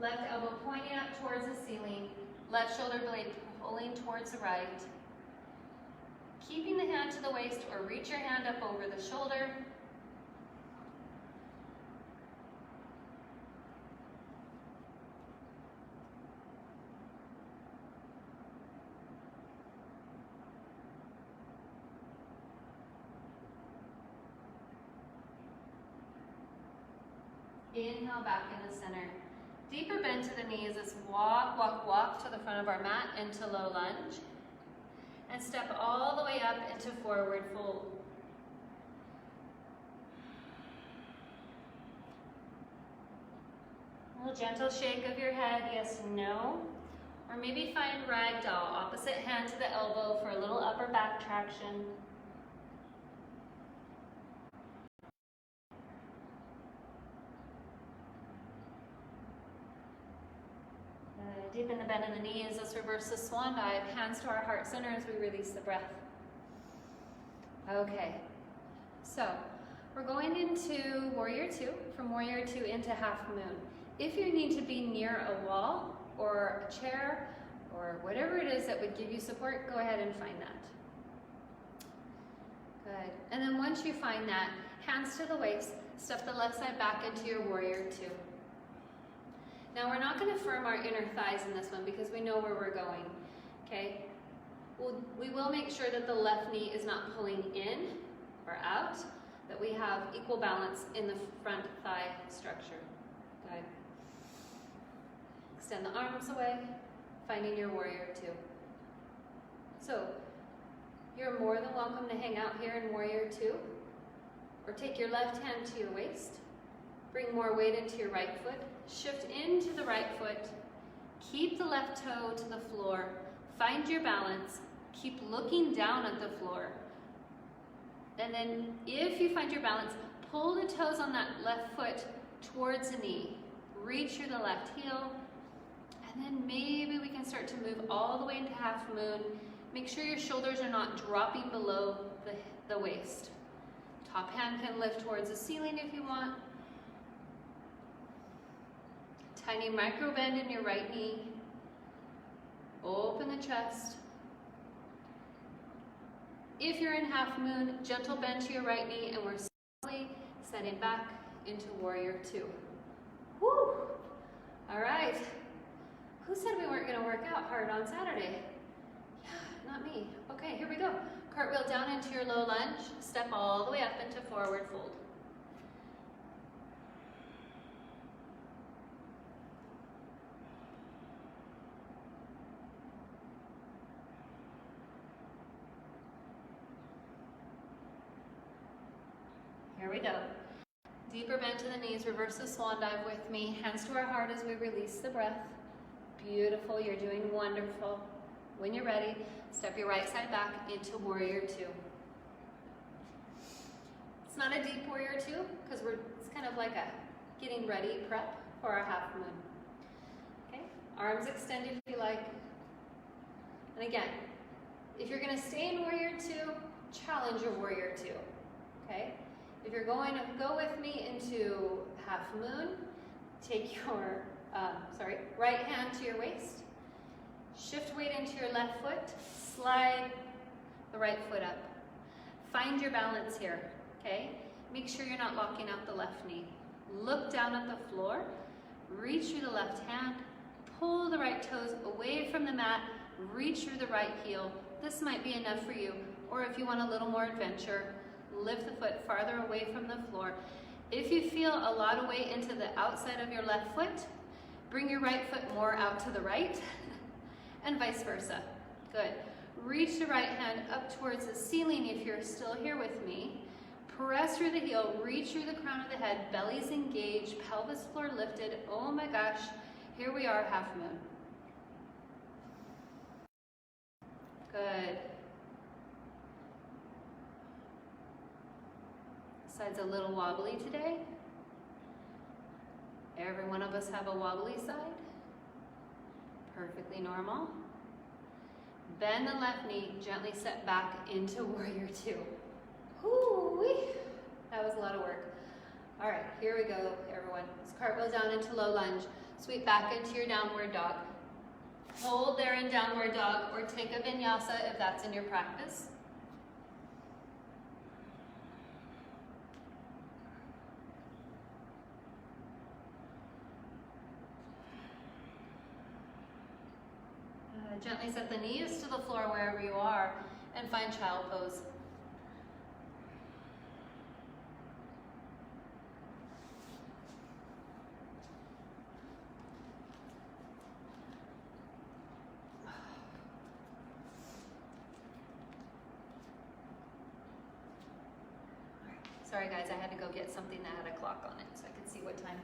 Left elbow pointing up towards the ceiling. Left shoulder blade pulling towards the right. Keeping the hand to the waist or reach your hand up over the shoulder. Inhale back in the center. Deeper bend to the knees as walk, walk, walk to the front of our mat into low lunge. And step all the way up into forward fold. A little gentle shake of your head, yes, no. Or maybe find ragdoll, opposite hand to the elbow for a little upper back traction. Deepen the bend in the knees. Let's reverse the swan dive. Hands to our heart center as we release the breath. Okay, so we're going into Warrior Two, from Warrior Two into Half Moon. If you need to be near a wall or a chair or whatever it is that would give you support, go ahead and find that. Good. And then once you find that, hands to the waist, step the left side back into your Warrior Two. Now we're not going to firm our inner thighs in this one because we know where we're going, okay? We will make sure that the left knee is not pulling in or out, that we have equal balance in the front thigh structure. Good. Extend the arms away, finding your Warrior Two. So, you're more than welcome to hang out here in Warrior Two, or take your left hand to your waist, Bring more weight into your right foot. Shift into the right foot. Keep the left toe to the floor. Find your balance. Keep looking down at the floor. And then if you find your balance, pull the toes on that left foot towards the knee. Reach through the left heel. And then maybe we can start to move all the way into half moon. Make sure your shoulders are not dropping below the waist. Top hand can lift towards the ceiling if you want. Tiny micro bend in your right knee. Open the chest. If you're in half moon, gentle bend to your right knee, and we're slowly setting back into warrior two. Woo! All right. Who said we weren't going to work out hard on Saturday? Yeah, not me. Okay, here we go. Cartwheel down into your low lunge. Step all the way up into forward fold. Here we go. Deeper bend to the knees, reverse the swan dive with me. Hands to our heart as we release the breath. Beautiful, you're doing wonderful. When you're ready, step your right side back into warrior two. It's not a deep warrior two, because it's kind of like a getting ready prep for our half moon. Okay, arms extended if you like. And again, if you're gonna stay in warrior two, challenge your warrior two, okay? If you're going to go with me into half moon, take your right hand to your waist, shift weight into your left foot, slide the right foot up. Find your balance here, okay? Make sure you're not locking out the left knee. Look down at the floor, reach through the left hand, pull the right toes away from the mat, reach through the right heel. This might be enough for you, or if you want a little more adventure, lift the foot farther away from the floor. If you feel a lot of weight into the outside of your left foot, bring your right foot more out to the right, and vice versa. Good. Reach the right hand up towards the ceiling if you're still here with me. Press through the heel, reach through the crown of the head, belly's engaged, pelvis floor lifted. Oh my gosh, here we are, half moon. Good. Side's a little wobbly today. Every one of us have a wobbly side. Perfectly normal. Bend the left knee, gently set back into warrior two. Whoo-wee. That was a lot of work. All right, here we go, everyone. Let's cartwheel down into low lunge. Sweep back into your downward dog. Hold there in downward dog, or take a vinyasa if that's in your practice. Gently set the knees to the floor wherever you are and find child pose. Sorry guys, I had to go get something that had a clock on it so I could see what time.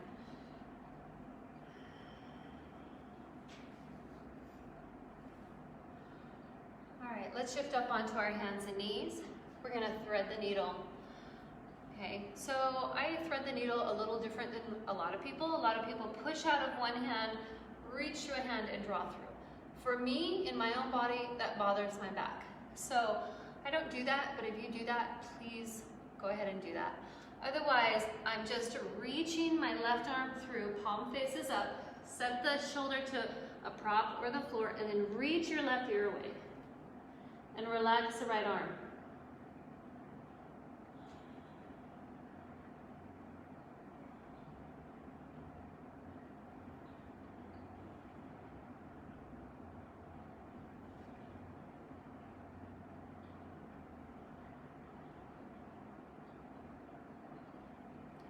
All right, let's shift up onto our hands and knees. We're gonna thread the needle. Okay, so I thread the needle a little different than a lot of people. A lot of people push out of one hand, reach through a hand and draw through. For me, in my own body, that bothers my back. So I don't do that, but if you do that, please go ahead and do that. Otherwise, I'm just reaching my left arm through, palm faces up, set the shoulder to a prop or the floor, and then reach your left ear away. And relax the right arm.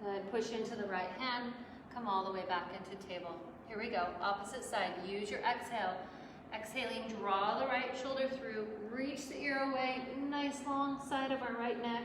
Good. Push into the right hand. Come all the way back into table. Here we go. Opposite side. Use your exhale. Exhaling, draw the right shoulder through, reach the ear away, nice long side of our right neck.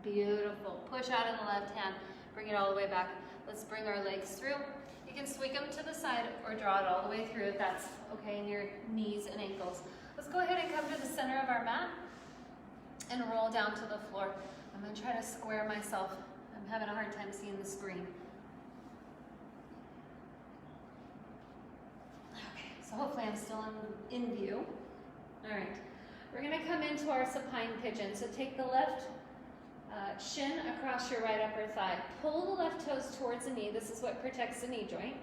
Beautiful. Push out of the left hand. Bring it all the way back. Let's bring our legs through. You can sweep them to the side or draw it all the way through if that's okay in your knees and ankles. Let's go ahead and come to the center of our mat and roll down to the floor. I'm going to try to square myself. I'm having a hard time seeing the screen. Okay, so hopefully I'm still in view. All right, we're going to come into our supine pigeon. So take the left shin across your right upper thigh. Pull the left toes towards the knee. This is what protects the knee joint.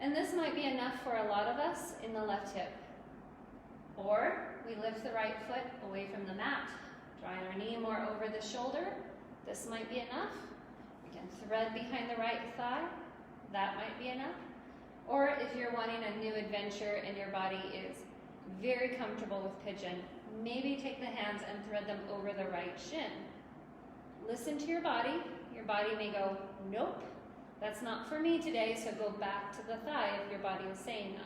And this might be enough for a lot of us in the left hip. Or we lift the right foot away from the mat, drawing our knee more over the shoulder. This might be enough. We can thread behind the right thigh. That might be enough. Or if you're wanting a new adventure and your body is very comfortable with pigeon, maybe take the hands and thread them over the right shin. Listen to your body. Your body may go, nope, that's not for me today, so go back to the thigh if your body is saying that.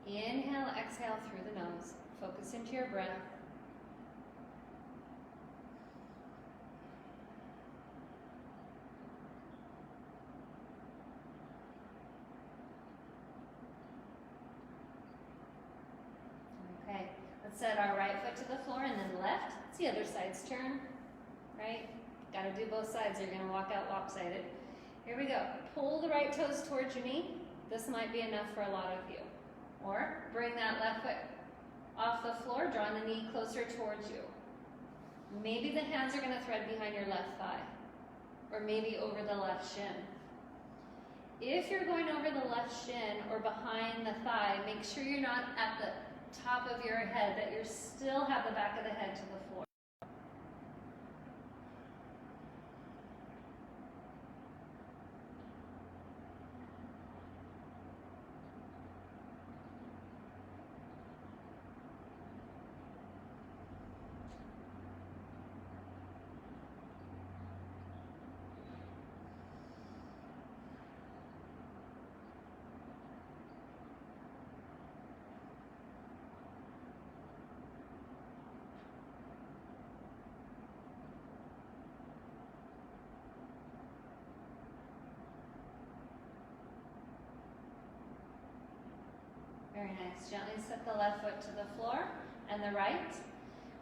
Inhale, exhale through the nose. Focus into your breath. Okay, let's set our right foot to the floor and then left. It's the other side's turn, right? Gotta do both sides, you're gonna walk out lopsided. Here we go. Pull the right toes towards your knee. This might be enough for a lot of you. Or bring that left foot off the floor, drawing the knee closer towards you. Maybe the hands are gonna thread behind your left thigh, or maybe over the left shin. If you're going over the left shin or behind the thigh, make sure you're not at the top of your head, that you still have the back of the head to the floor. Very nice. Gently set the left foot to the floor and the right.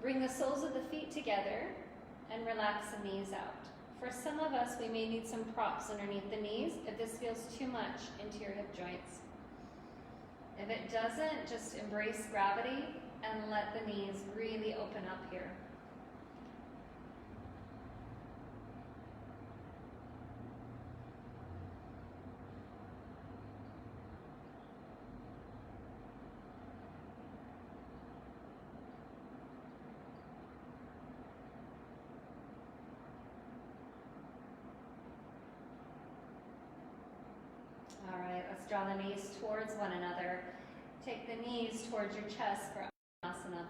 Bring the soles of the feet together and relax the knees out. For some of us, we may need some props underneath the knees if this feels too much into your hip joints. If it doesn't, just embrace gravity and let the knees really open up here. All right, let's draw the knees towards one another. Take the knees towards your chest for asana.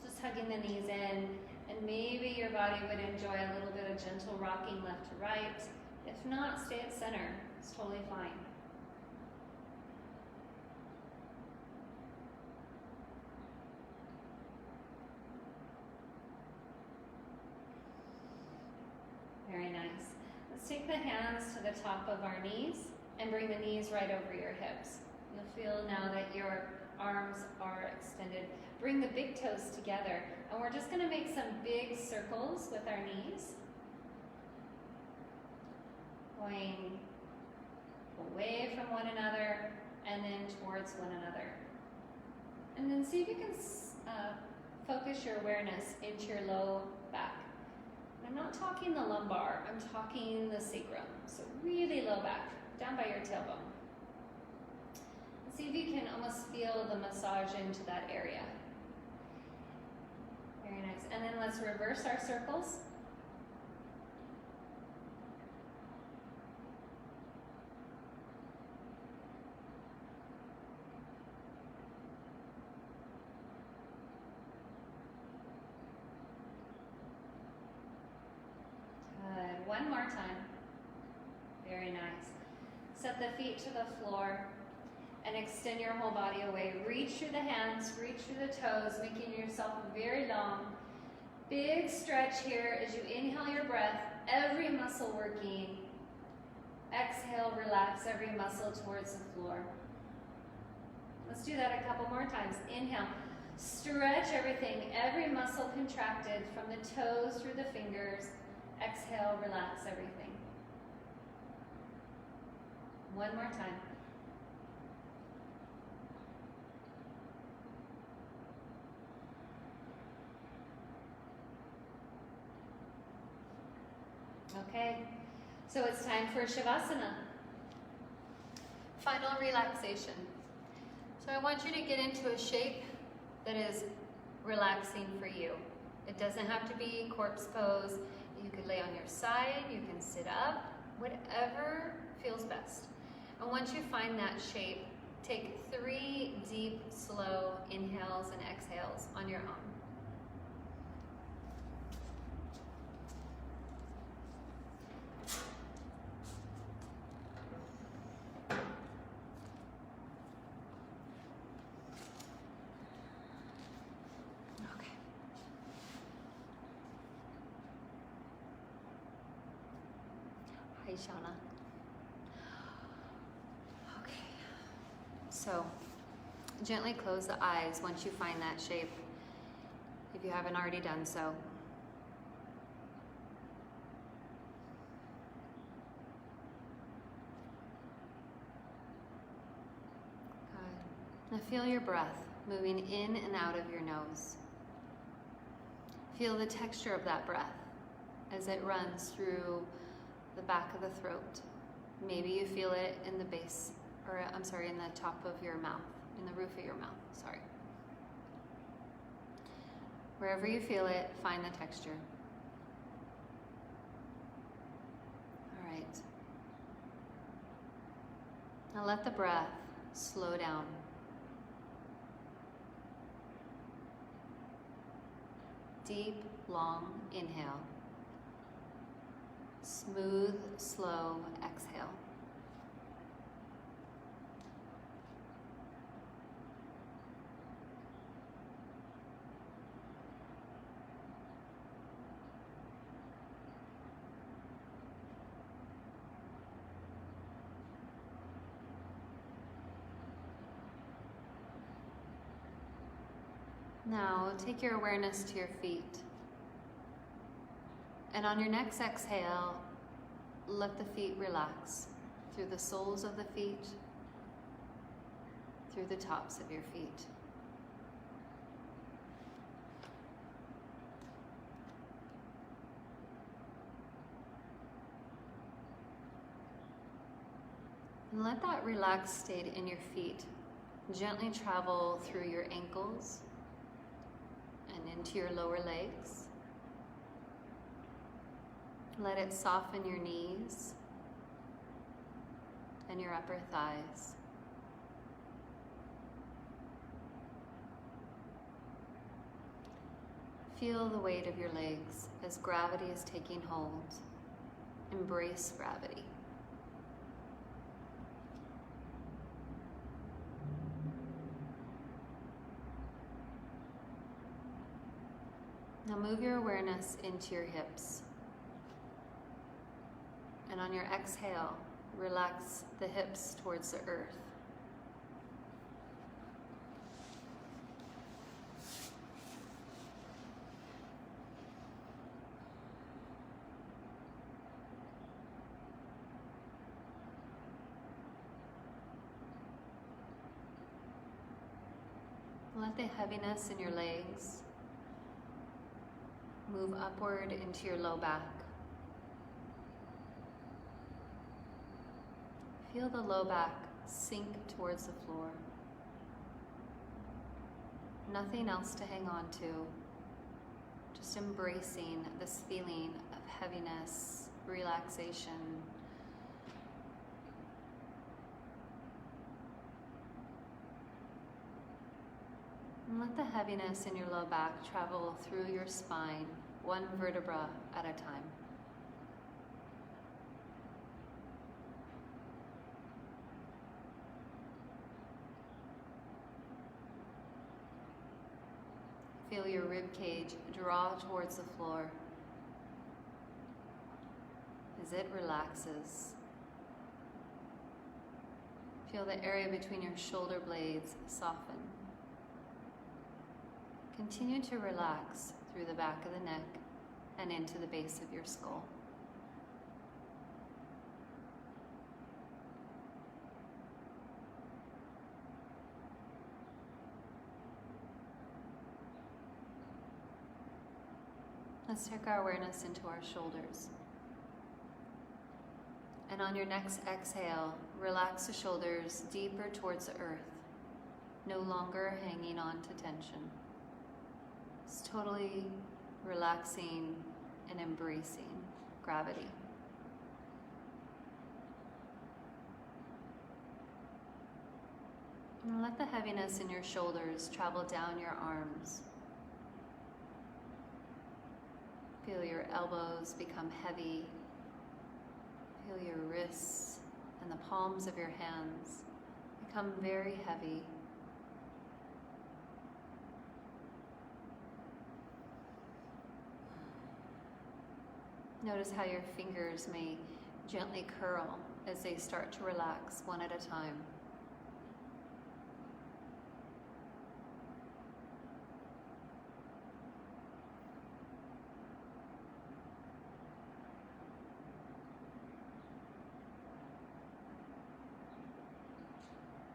Just hugging the knees in, and maybe your body would enjoy a little bit of gentle rocking left to right. If not, stay at center. It's totally fine. Very nice. Let's take the hands to the top of our knees and bring the knees right over your hips. You'll feel now that your arms are extended. Bring the big toes together, and we're just going to make some big circles with our knees. Going away from one another and then towards one another. And then see if you can focus your awareness into your low back. I'm not talking the lumbar, I'm talking the sacrum. So really low back, down by your tailbone. And see if you can almost feel the massage into that area. Very nice. And then let's reverse our circles. more time. Very nice. Set the feet to the floor and extend your whole body away. Reach through the hands, reach through the toes, making yourself very long. Big stretch here as you inhale your breath, every muscle working. Exhale, relax every muscle towards the floor. Let's do that a couple more times. Inhale, stretch everything, every muscle contracted from the toes through the fingers. Exhale, relax everything. One more time. Okay, so it's time for Shavasana. Final relaxation. So I want you to get into a shape that is relaxing for you. It doesn't have to be corpse pose. You could lay on your side, you can sit up, whatever feels best. And once you find that shape, take 3 deep, slow inhales and exhales on your own. Hi, Shauna. Okay, so gently close the eyes once you find that shape, if you haven't already done so. Good. Now feel your breath moving in and out of your nose. Feel the texture of that breath as it runs through the back of the throat. Maybe you feel it in the base, or I'm sorry, in the top of your mouth, in the roof of your mouth, sorry. Wherever you feel it, find the texture. All right. Now let the breath slow down. Deep, long inhale. Smooth, slow exhale. Now take your awareness to your feet. And on your next exhale, let the feet relax through the soles of the feet, through the tops of your feet. And let that relaxed state in your feet gently travel through your ankles and into your lower legs. Let it soften your knees and your upper thighs. Feel the weight of your legs as gravity is taking hold. Embrace gravity. Now move your awareness into your hips. And on your exhale, relax the hips towards the earth. Let the heaviness in your legs move upward into your low back. Feel the low back sink towards the floor. Nothing else to hang on to. Just embracing this feeling of heaviness, relaxation. And let the heaviness in your low back travel through your spine, one vertebra at a time. Feel your rib cage draw towards the floor as it relaxes. Feel the area between your shoulder blades soften. Continue to relax through the back of the neck and into the base of your skull. Let's take our awareness into our shoulders. And on your next exhale, relax the shoulders deeper towards the earth, no longer hanging on to tension. It's totally relaxing and embracing gravity. And let the heaviness in your shoulders travel down your arms. Feel your elbows become heavy. Feel your wrists and the palms of your hands become very heavy. Notice how your fingers may gently curl as they start to relax one at a time.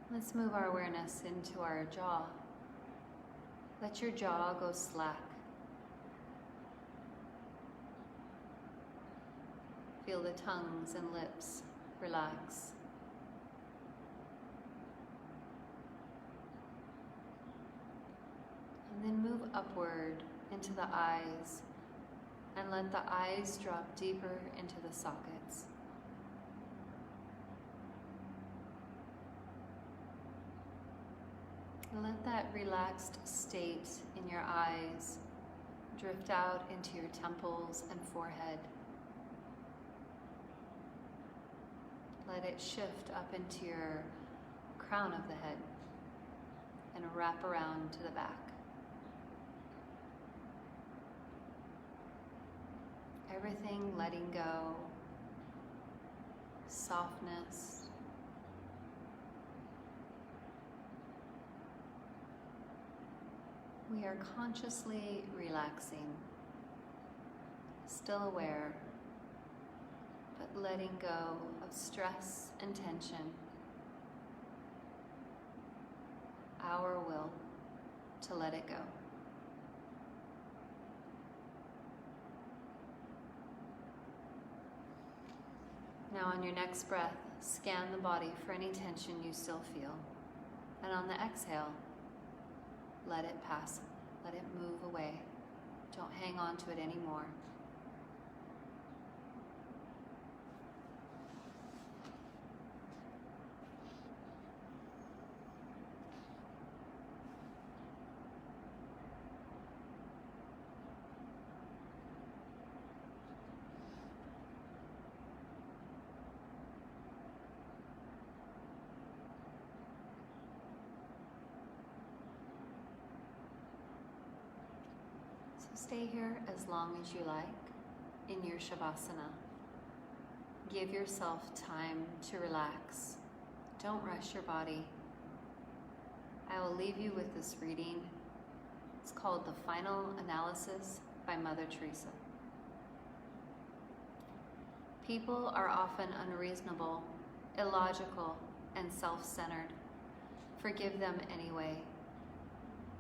Let's move our awareness into our jaw. Let your jaw go slack. Feel the tongues and lips relax. And then move upward into the eyes and let the eyes drop deeper into the sockets. Let that relaxed state in your eyes drift out into your temples and forehead. Let it shift up into your crown of the head and wrap around to the back. Everything letting go, softness. We are consciously relaxing, still aware, but letting go of stress and tension. Our will to let it go. Now on your next breath, scan the body for any tension you still feel. And on the exhale, let it pass. Let it move away. Don't hang on to it anymore. Stay here as long as you like in your Shavasana. Give yourself time to relax. Don't rush your body. I will leave you with this reading. It's called The Final Analysis by Mother Teresa. People are often unreasonable, illogical, and self-centered. Forgive them anyway.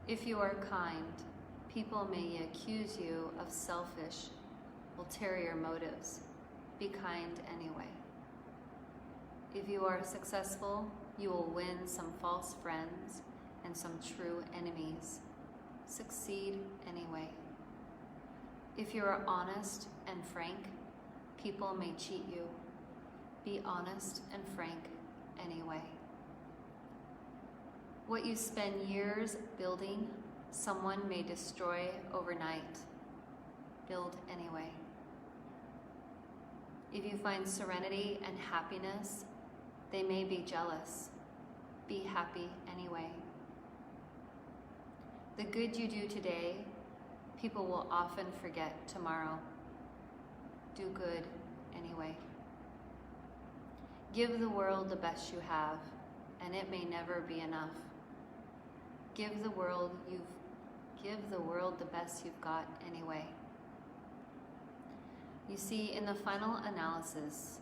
If you are kind, people may accuse you of selfish, ulterior motives. Be kind anyway. If you are successful, you will win some false friends and some true enemies. Succeed anyway. If you are honest and frank, people may cheat you. Be honest and frank anyway. What you spend years building, someone may destroy overnight. Build anyway. If you find serenity and happiness, they may be jealous. Be happy anyway. The good you do today, people will often forget tomorrow. Do good anyway. Give the world the best you have, and it may never be enough. Give the world the best you've got anyway. You see, in the final analysis,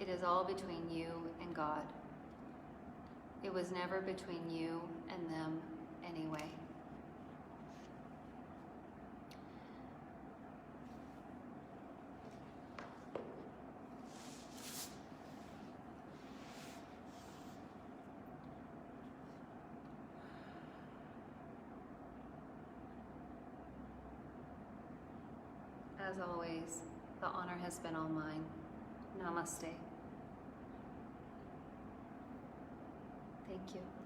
it is all between you and God. It was never between you and them anyway. As always, the honor has been all mine. Namaste. Thank you.